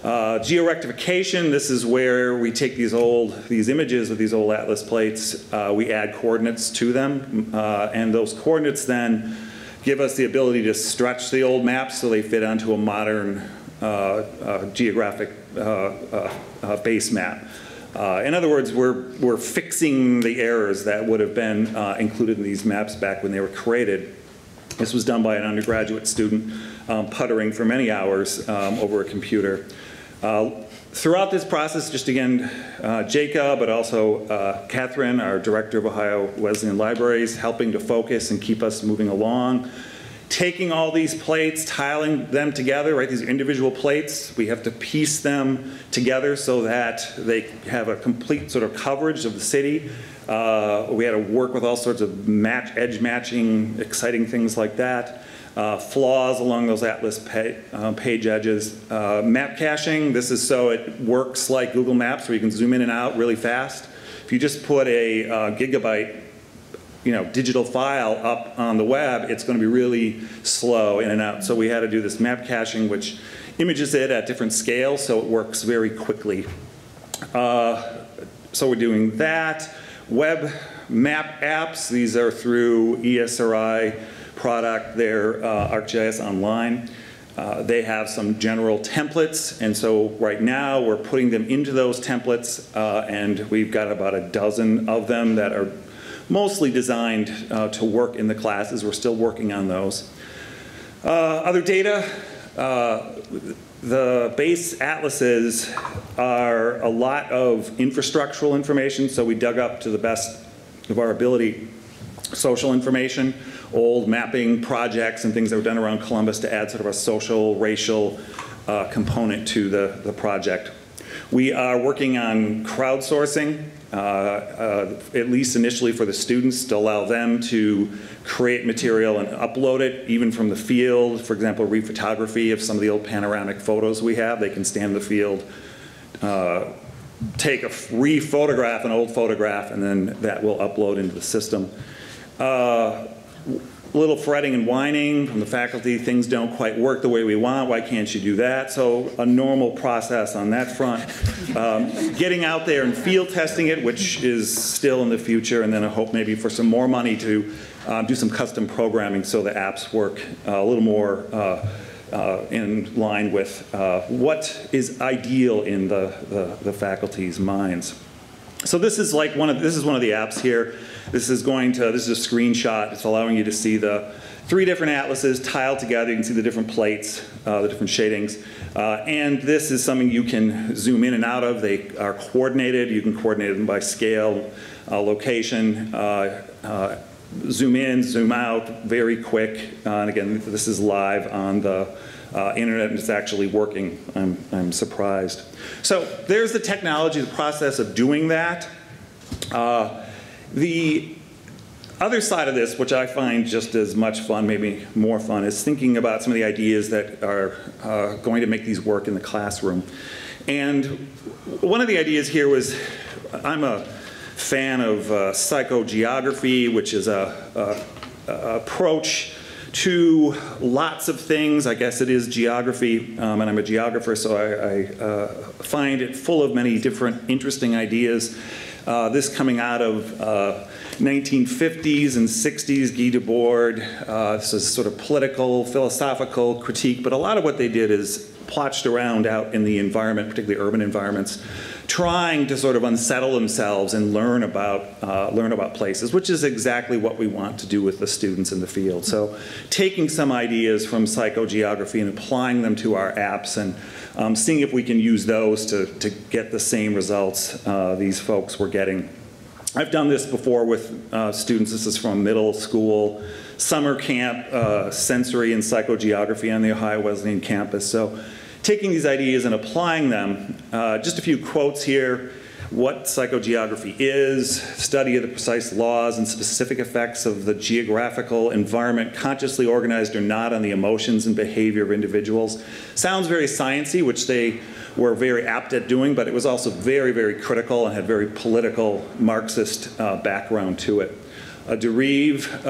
Georectification, this is where we take these images of these old atlas plates, we add coordinates to them, and those coordinates then give us the ability to stretch the old maps so they fit onto a modern geographic base map. In other words, we're fixing the errors that would have been included in these maps back when they were created. This was done by an undergraduate student puttering for many hours over a computer. Throughout this process, just again, Jacob, but also Catherine, our director of Ohio Wesleyan Libraries, helping to focus and keep us moving along. Taking all these plates, tiling them together, right, these individual plates, we have to piece them together so that they have a complete sort of coverage of the city. We had to work with all sorts of edge matching, exciting things like that. Flaws along those atlas page edges. Map caching, this is so it works like Google Maps where you can zoom in and out really fast. If you just put a gigabyte digital file up on the web, it's going to be really slow in and out. So we had to do this map caching, which images it at different scales so it works very quickly. So we're doing that. Web map apps, these are through ESRI product, they're ArcGIS Online. They have some general templates, and so right now we're putting them into those templates, and we've got about a dozen of them that are mostly designed to work in the classes. We're still working on those. Other data, the base atlases are a lot of infrastructural information, so we dug up to the best of our ability social information, old mapping projects and things that were done around Columbus to add sort of a social, racial component to the project. We are working on crowdsourcing, at least initially for the students, to allow them to create material and upload it, even from the field. For example, rephotography of some of the old panoramic photos we have. They can stand in the field, re-photograph an old photograph, and then that will upload into the system. Little fretting and whining from the faculty, things don't quite work the way we want, why can't you do that? So a normal process on that front. Getting out there and field testing it, which is still in the future, and then I hope maybe for some more money to do some custom programming so the apps work a little more in line with what is ideal in the faculty's minds. So this is like one of the apps here. This is a screenshot. It's allowing you to see the 3 different atlases tiled together. You can see the different plates, the different shadings. And this is something you can zoom in and out of. They are coordinated. You can coordinate them by scale, location, zoom in, zoom out, very quick. And again, this is live on the internet, and it's actually working. I'm surprised. So there's the technology, the process of doing that. The other side of this, which I find just as much fun, maybe more fun, is thinking about some of the ideas that are going to make these work in the classroom. And one of the ideas here was, I'm a fan of psychogeography, which is a approach to lots of things. I guess it is geography, and I'm a geographer, so I find it full of many different interesting ideas. This coming out of 1950s and 60s, Guy Debord. This is sort of political, philosophical critique, but a lot of what they did is plotched around out in the environment, particularly urban environments, trying to sort of unsettle themselves and learn about places, which is exactly what we want to do with the students in the field. So taking some ideas from psychogeography and applying them to our apps and seeing if we can use those to get the same results these folks were getting. I've done this before with students. This is from middle school summer camp, sensory and psychogeography on the Ohio Wesleyan campus. So taking these ideas and applying them, just a few quotes here. What psychogeography is: study of the precise laws and specific effects of the geographical environment, consciously organized or not, on the emotions and behavior of individuals. Sounds very sciencey, which they were very apt at doing, but it was also very, very critical and had very political Marxist background to it. Derive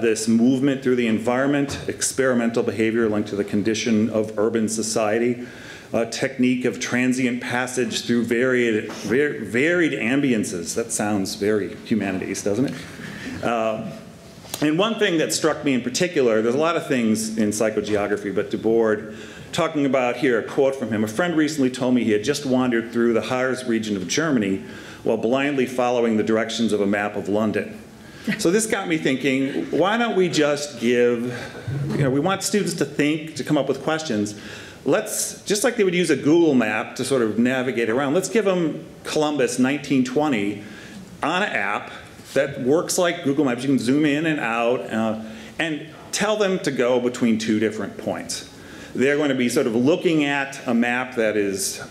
this movement through the environment, experimental behavior linked to the condition of urban society, a technique of transient passage through varied ambiences. That sounds very humanities, doesn't it? And one thing that struck me in particular, there's a lot of things in psychogeography, but Du Bois, talking about here, a quote from him: "A friend recently told me he had just wandered through the Heil region of Germany while blindly following the directions of a map of London." So this got me thinking, why don't we just give, we want students to think, to come up with questions. Let's, just like they would use a Google map to sort of navigate around, let's give them Columbus 1920 on an app that works like Google Maps. You can zoom in and out and tell them to go between two different points. They're going to be sort of looking at a map that is,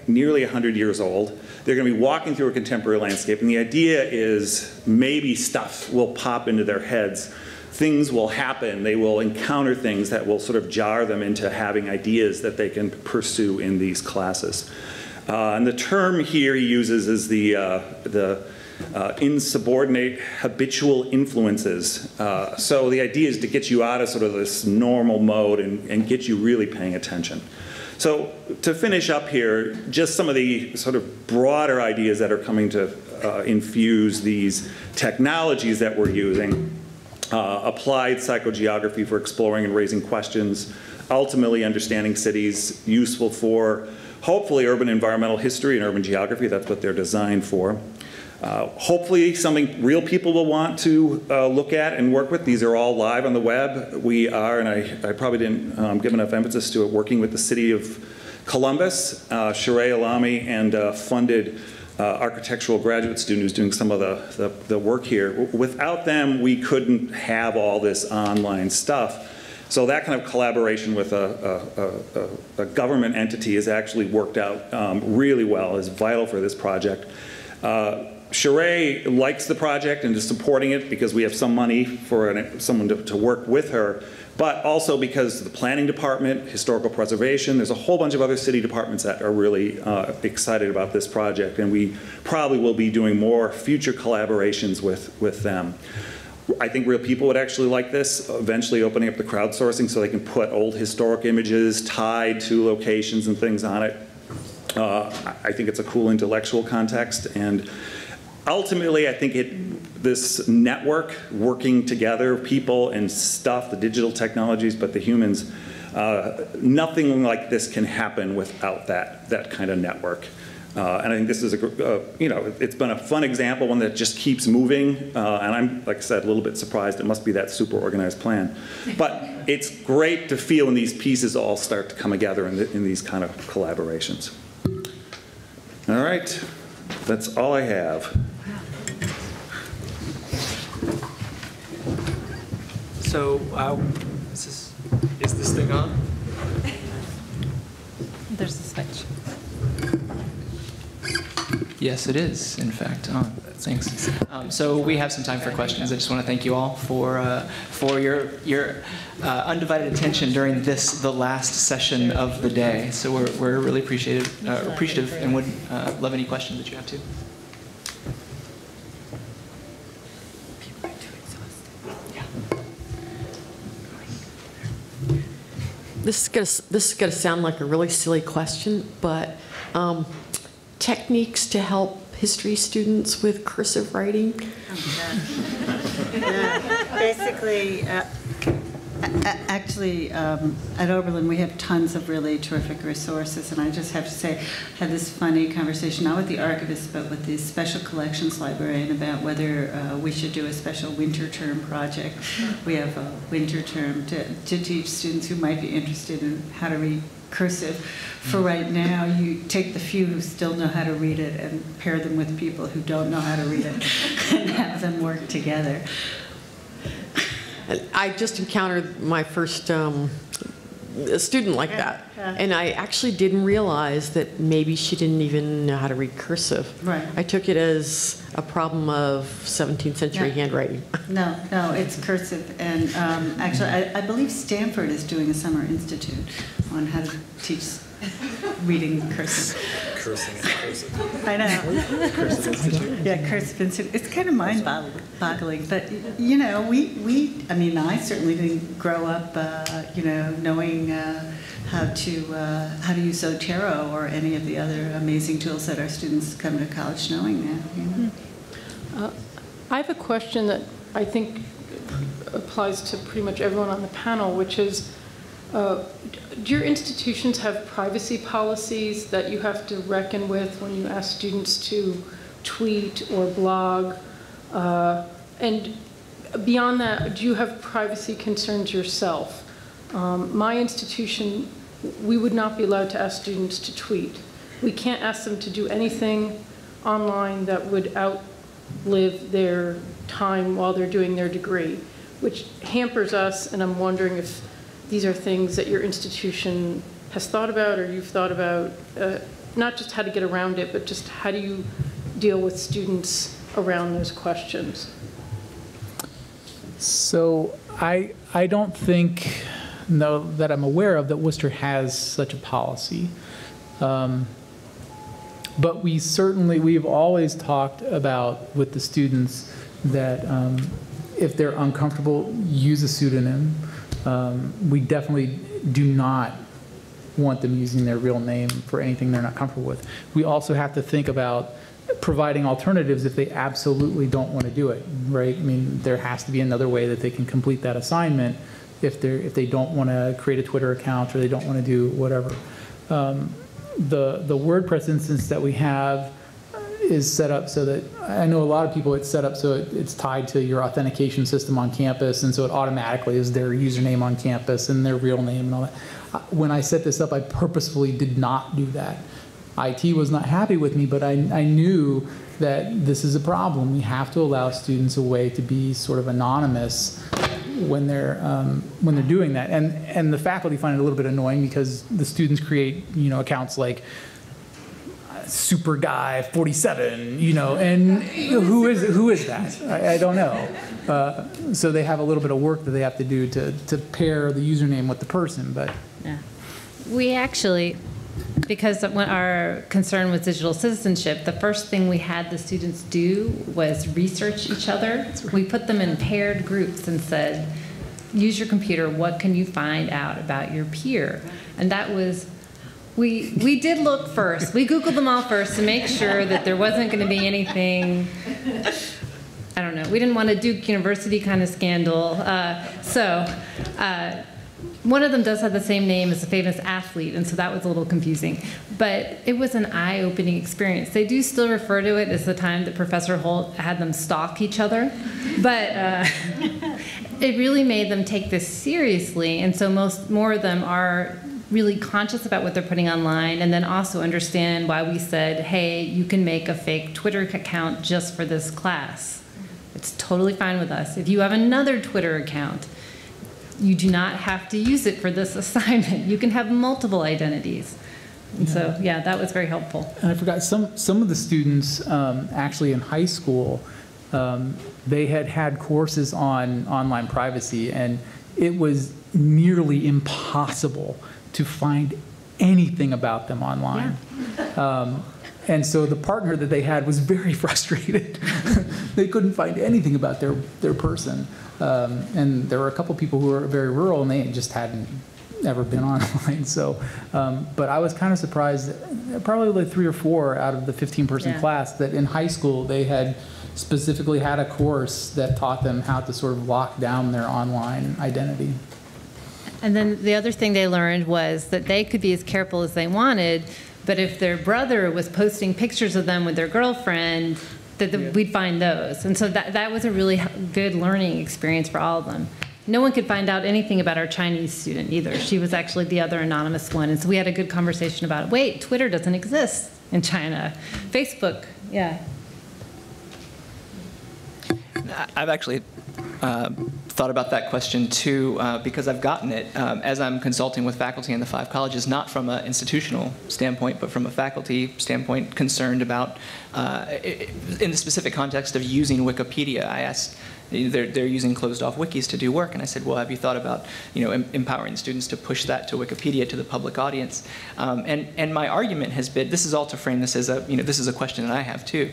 nearly 100 years old. They're going to be walking through a contemporary landscape, and the idea is maybe stuff will pop into their heads. Things will happen. They will encounter things that will sort of jar them into having ideas that they can pursue in these classes. And the term here he uses is the insubordinate habitual influences. So the idea is to get you out of sort of this normal mode and get you really paying attention. So to finish up here, just some of the sort of broader ideas that are coming to infuse these technologies that we're using. Applied psychogeography for exploring and raising questions, ultimately understanding cities, useful for hopefully urban environmental history and urban geography. That's what they're designed for. Hopefully something real people will want to look at and work with. These are all live on the web. We are, and I probably didn't give enough emphasis to it, working with the city of Columbus, Sheree Alami, and funded architectural graduate student who's doing some of the work here. Without them, we couldn't have all this online stuff. So that kind of collaboration with a government entity has actually worked out really well, is vital for this project. Sheree likes the project and is supporting it because we have some money for someone to work with her, but also because the planning department, historical preservation, there's a whole bunch of other city departments that are really excited about this project, and we probably will be doing more future collaborations with them. I think real people would actually like this, eventually opening up the crowdsourcing so they can put old historic images tied to locations and things on it. I think it's a cool intellectual context, and ultimately I think this network working together, people and stuff, the digital technologies, but the humans, nothing like this can happen without that kind of network. And I think this is it's been a fun example, one that just keeps moving, and I'm, like I said, a little bit surprised. It must be that super organized plan. But it's great to feel when these pieces all start to come together in these kind of collaborations. All right, that's all I have. So, is this thing on? There's a switch. Yes, it is, in fact. Thanks. So we have some time for questions. I just want to thank you all for your undivided attention during the last session of the day. So we're really appreciative and would love any questions that you have too. This is gonna sound like a really silly question, but techniques to help history students with cursive writing? Yeah. Basically, Actually, at Oberlin, we have tons of really terrific resources, and I just have to say, I had this funny conversation, not with the archivist, but with the special collections librarian about whether we should do a special winter term project. We have a winter term to teach students who might be interested in how to read cursive. For right now, you take the few who still know how to read it and pair them with people who don't know how to read it and have them work together. I just encountered my first student like that, and I actually didn't realize that maybe she didn't even know how to read cursive. Right. I took it as a problem of 17th century handwriting. No, it's cursive, and actually, I believe Stanford is doing a summer institute on how to teach reading cursive. Cursing and cursive. I know. Cursive Institute. Yeah, cursive institute. It's kind of mind-boggling, but you know, I mean, I certainly didn't grow up, you know, knowing how to use Zotero or any of the other amazing tools that our students come to college knowing now. You know? I have a question that I think applies to pretty much everyone on the panel, which is, do your institutions have privacy policies that you have to reckon with when you ask students to tweet or blog? And beyond that, do you have privacy concerns yourself? My institution, we would not be allowed to ask students to tweet. We can't ask them to do anything online that would outlive their time while they're doing their degree, which hampers us, and I'm wondering if these are things that your institution has thought about or you've thought about, not just how to get around it, but just how do you deal with students around those questions? So I don't think, no, that I'm aware of, that Wooster has such a policy. But we've always talked about with the students that if they're uncomfortable, use a pseudonym. We definitely do not want them using their real name for anything they're not comfortable with. We also have to think about providing alternatives if they absolutely don't want to do it, right? I mean, there has to be another way that they can complete that assignment if they don't want to create a Twitter account or they don't want to do whatever. The WordPress instance that we have is set up so that, I know a lot of people, it's set up so it's tied to your authentication system on campus, and so it automatically is their username on campus and their real name and all that. When I set this up, I purposefully did not do that. IT was not happy with me, but I knew that this is a problem. We have to allow students a way to be sort of anonymous when they're doing that. And the faculty find it a little bit annoying because the students create, you know, accounts like Super Guy 47, you know, and who is that? I don't know. So they have a little bit of work that they have to do to pair the username with the person. But yeah, we actually, because when our concern was digital citizenship, the first thing we had the students do was research each other. We put them in paired groups and said, use your computer, what can you find out about your peer? And that was, we did look first. We Googled them all first to make sure that there wasn't going to be anything, I don't know, we didn't want a Duke University kind of scandal. One of them does have the same name as a famous athlete, and so that was a little confusing. But it was an eye-opening experience. They do still refer to it as the time that Professor Holt had them stalk each other. But it really made them take this seriously, and so more of them are really conscious about what they're putting online, and then also understand why we said, hey, you can make a fake Twitter account just for this class. It's totally fine with us. If you have another Twitter account, you do not have to use it for this assignment. You can have multiple identities. And so, yeah, that was very helpful. And I forgot, some of the students actually in high school, they had courses on online privacy, and it was nearly impossible to find anything about them online. Yeah. And so the partner that they had was very frustrated. They couldn't find anything about their person. And there were a couple people who were very rural, and they just hadn't ever been online. So, but I was kind of surprised, probably like 3 or 4 out of the 15-person class, that in high school they had specifically had a course that taught them how to sort of lock down their online identity. And then the other thing they learned was that they could be as careful as they wanted, but if their brother was posting pictures of them with their girlfriend, we'd find those. And so that was a really good learning experience for all of them. No one could find out anything about our Chinese student either. She was actually the other anonymous one. And so we had a good conversation about, wait, Twitter doesn't exist in China. Facebook, yeah. I've actually thought about that question too, because I've gotten it as I'm consulting with faculty in the 5 colleges, not from an institutional standpoint, but from a faculty standpoint, concerned about, in the specific context of using Wikipedia. I asked, they're using closed-off wikis to do work, and I said, well, have you thought about, empowering the students to push that to Wikipedia, to the public audience? And my argument has been, this is all to frame this as a, this is a question that I have too.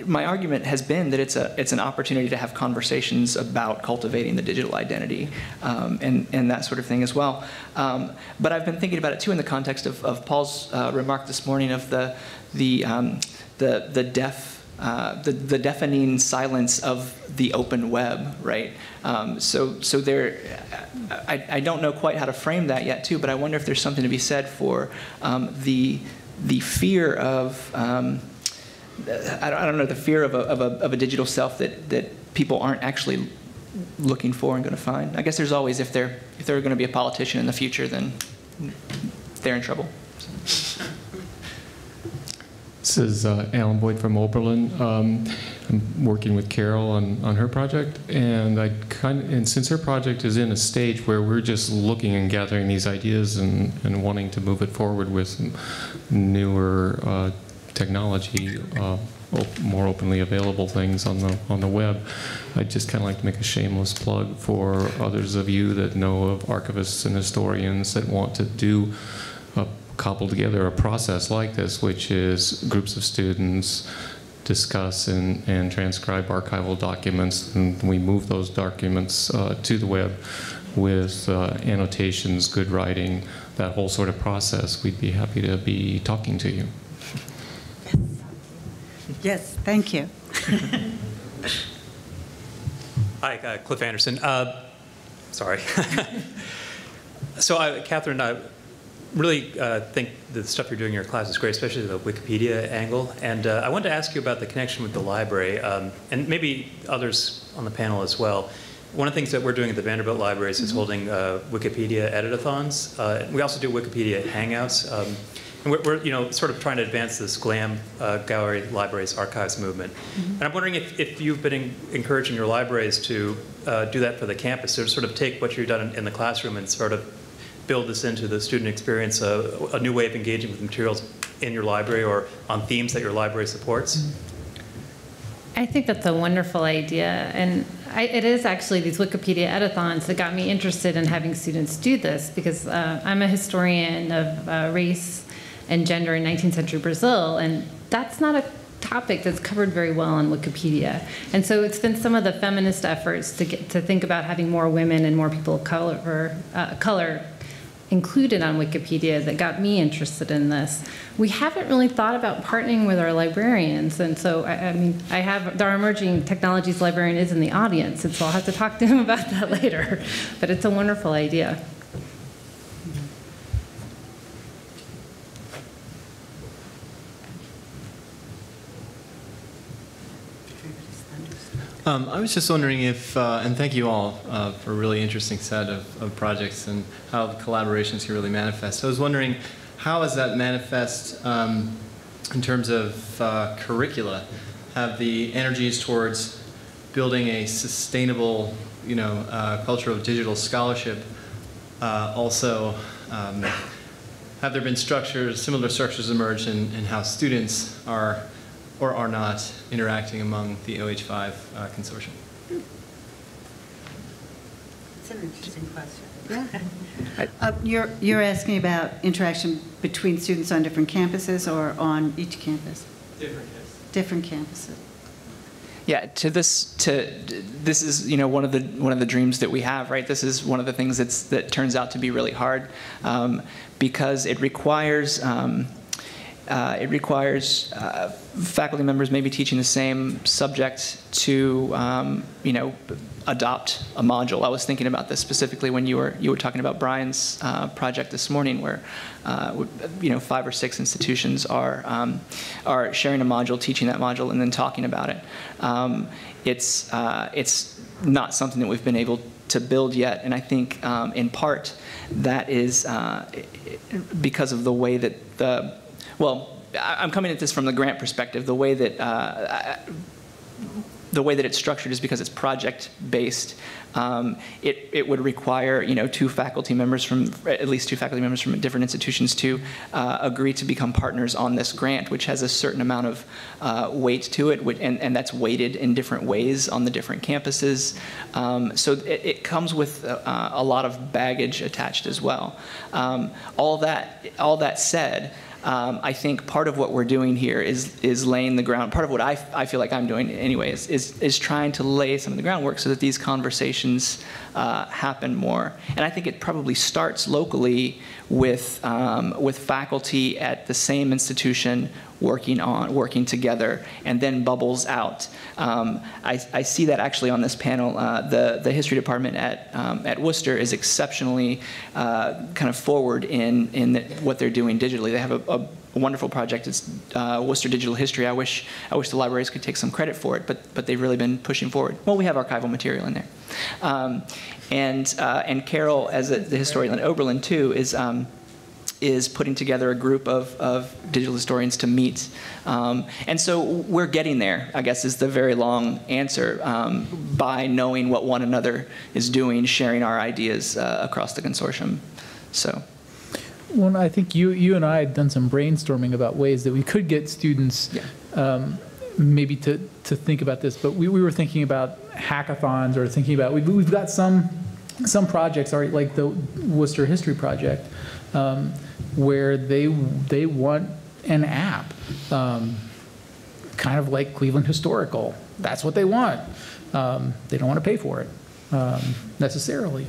My argument has been that it's an opportunity to have conversations about cultivating the digital identity and that sort of thing as well. But I've been thinking about it too in the context of Paul's remark this morning of the deafening silence of the open web, right? So there, I don't know quite how to frame that yet too, but I wonder if there's something to be said for the fear of I don't know, the fear of a digital self that people aren't actually looking for and going to find. I guess there's always, if they're going to be a politician in the future, then they're in trouble. This is Alan Boyd from Oberlin. I'm working with Carol on her project, and since her project is in a stage where we're just looking and gathering these ideas and wanting to move it forward with some newer technology, more openly available things on the web, I'd just kind of like to make a shameless plug for others of you that know of archivists and historians that want to cobble together a process like this, which is groups of students discuss and transcribe archival documents, and we move those documents to the web with annotations, good writing, that whole sort of process. We'd be happy to be talking to you. Yes, thank you. Hi, Cliff Anderson. Sorry. So, Catherine, I really think the stuff you're doing in your class is great, especially the Wikipedia angle. And I wanted to ask you about the connection with the library, and maybe others on the panel as well. One of the things that we're doing at the Vanderbilt Libraries is holding Wikipedia edit-a-thons. We also do Wikipedia Hangouts. And we're sort of trying to advance this GLAM, Gallery Libraries Archives movement. And I'm wondering if you've been encouraging your libraries to do that for the campus, to sort of take what you've done in the classroom and sort of build this into the student experience, a new way of engaging with materials in your library or on themes that your library supports. I think that's a wonderful idea. And it is actually these Wikipedia editathons that got me interested in having students do this, because I'm a historian of race and gender in 19th century Brazil, and that's not a topic that's covered very well on Wikipedia. And so it's been some of the feminist efforts to think about having more women and more people of color included on Wikipedia that got me interested in this. We haven't really thought about partnering with our librarians, and so our emerging technologies librarian is in the audience, and so I'll have to talk to him about that later. But it's a wonderful idea. I was just wondering if, and thank you all for a really interesting set of projects and how the collaborations can really manifest. I was wondering, how does that manifest in terms of curricula? Have the energies towards building a sustainable, culture of digital scholarship also, have there been similar structures emerged in how students are or are not interacting among the OH5 consortium? That's an interesting question. Yeah. You're asking about interaction between students on different campuses or on each campus? Different campuses. Yeah, this is one of the dreams that we have, right? This is one of the things that turns out to be really hard because it requires It requires faculty members maybe teaching the same subject to, adopt a module. I was thinking about this specifically when you were talking about Brian's project this morning, where 5 or 6 institutions are sharing a module, teaching that module, and then talking about it. It's not something that we've been able to build yet, and I think in part that is because of the way that I'm coming at this from the grant perspective. The way that it's structured is because it's project-based. It would require, at least two faculty members from different institutions to agree to become partners on this grant, which has a certain amount of weight to it, and that's weighted in different ways on the different campuses. So it comes with a lot of baggage attached as well. All that said, I think part of what we're doing here is laying the ground. Part of what I feel like I'm doing anyway is trying to lay some of the groundwork so that these conversations happen more. And I think it probably starts locally with faculty at the same institution working together, and then bubbles out. I see that actually on this panel. The history department at Wooster is exceptionally kind of forward in what they're doing digitally. They have a wonderful project. It's Wooster Digital History. I wish the libraries could take some credit for it, but they've really been pushing forward. Well, we have archival material in there, and Carol, as the historian at Oberlin too, is putting together a group of digital historians to meet. And so we're getting there, I guess, is the very long answer, by knowing what one another is doing, sharing our ideas across the consortium. So. Well, I think you and I had done some brainstorming about ways that we could get students maybe to think about this, but we were thinking about hackathons, or thinking about, we've got some projects already, like the Wooster History Project, where they want an app, kind of like Cleveland Historical. That's what they want. They don't want to pay for it necessarily.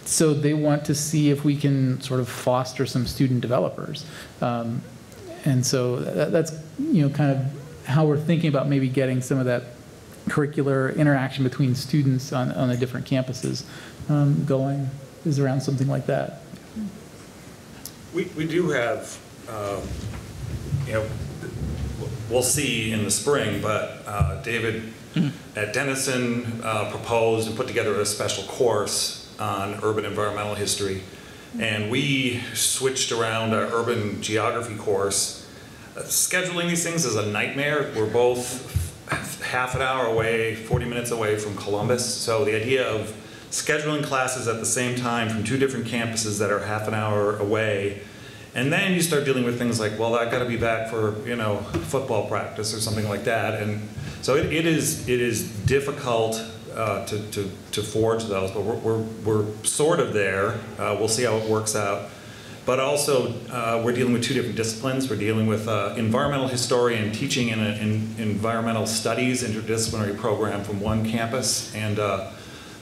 So they want to see if we can sort of foster some student developers. And so that's kind of how we're thinking about maybe getting some of that curricular interaction between students on the different campuses going, is around something like that. We do have, we'll see in the spring, but David at Denison proposed and put together a special course on urban environmental history. And we switched around our urban geography course. Scheduling these things is a nightmare. We're both half an hour away, 40 minutes away from Columbus. So the idea of scheduling classes at the same time from 2 different campuses that are half an hour away, and then you start dealing with things like, well, I got to be back for football practice or something like that, and so it is difficult to forge those, but we're sort of there. We'll see how it works out. But also, we're dealing with 2 different disciplines. We're dealing with environmental historian teaching in an environmental studies interdisciplinary program from one campus, and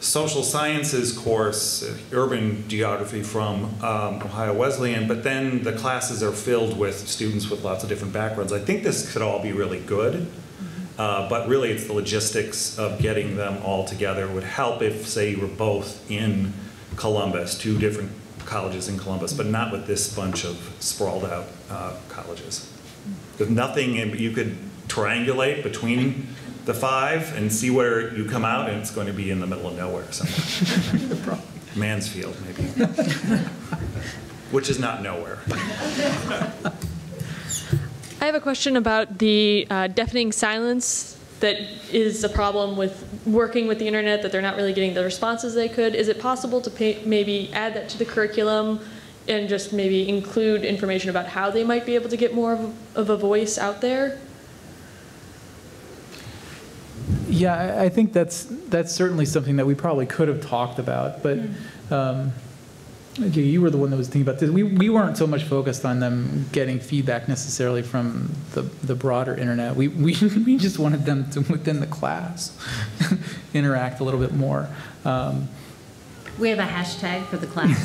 social sciences course, urban geography from Ohio Wesleyan, but then the classes are filled with students with lots of different backgrounds. I think this could all be really good, but really it's the logistics of getting them all together. It would help if, say, you were both in Columbus, 2 different colleges in Columbus, but not with this bunch of sprawled out colleges. There's nothing you could triangulate between the 5 and see where you come out, and it's going to be in the middle of nowhere somewhere. Mansfield, maybe. Which is not nowhere. I have a question about the deafening silence that is a problem with working with the internet, that they're not really getting the responses they could. Is it possible to maybe add that to the curriculum and just maybe include information about how they might be able to get more of a voice out there? Yeah, I think that's certainly something that we probably could have talked about, but you were the one that was thinking about this. We weren't so much focused on them getting feedback necessarily from the broader internet. We just wanted them to, within the class, interact a little bit more. We have a hashtag for the class.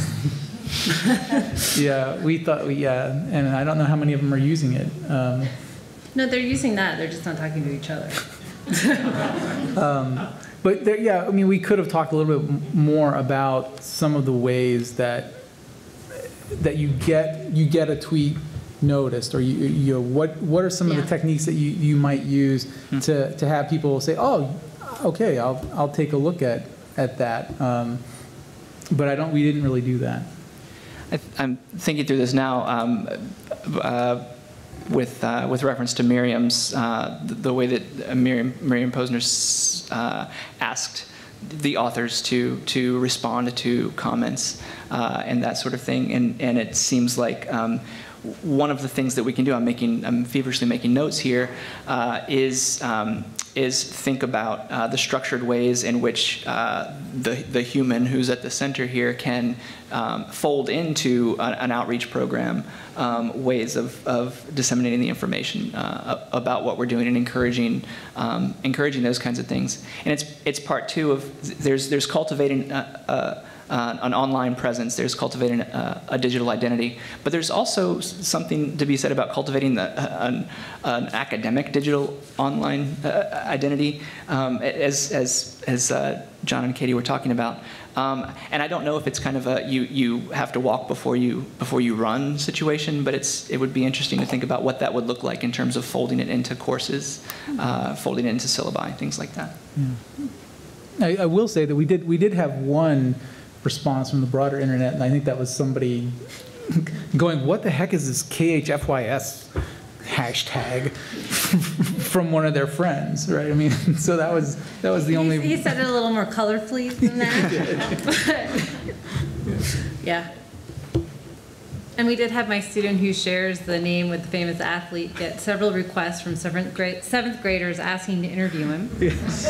Yeah, we thought, and I don't know how many of them are using it. No, they're using that. They're just not talking to each other. But there, yeah, I mean, we could have talked a little bit more about some of the ways that you get a tweet noticed, or what are some of the techniques that you might use to have people say, oh, okay, I'll take a look at that. But we didn't really do that. I'm thinking through this now. With reference to Miriam's, the way that Miriam Posner asked the authors to respond to comments and that sort of thing, and it seems like one of the things that we can do, I'm feverishly making notes here, is think about the structured ways in which the human who's at the center here can fold into an outreach program ways of disseminating the information about what we're doing and encouraging those kinds of things. And it's part two of there's cultivating an online presence, there's cultivating a digital identity, but there's also something to be said about cultivating an academic digital online identity, as John and Katie were talking about. And I don't know if it's kind of a you have to walk before you run situation, but it would be interesting to think about what that would look like in terms of folding it into courses, folding it into syllabi, things like that. Yeah. I will say that we did have one response from the broader internet, and I think that was somebody going, "What the heck is this KHFYS hashtag?" from one of their friends, right? I mean, so that was the only. He said it a little more colorfully than that. Yeah. And we did have my student who shares the name with the famous athlete get several requests from seventh graders asking to interview him. Yes.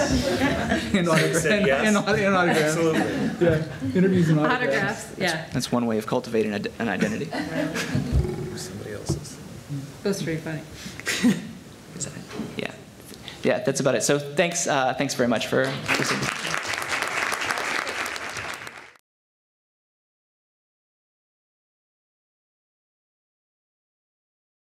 and autographs. Absolutely. Yeah. Interviews and autographs. Yeah. That's one way of cultivating an identity. Somebody else's. That was pretty funny. Yeah, that's about it. So thanks very much for listening.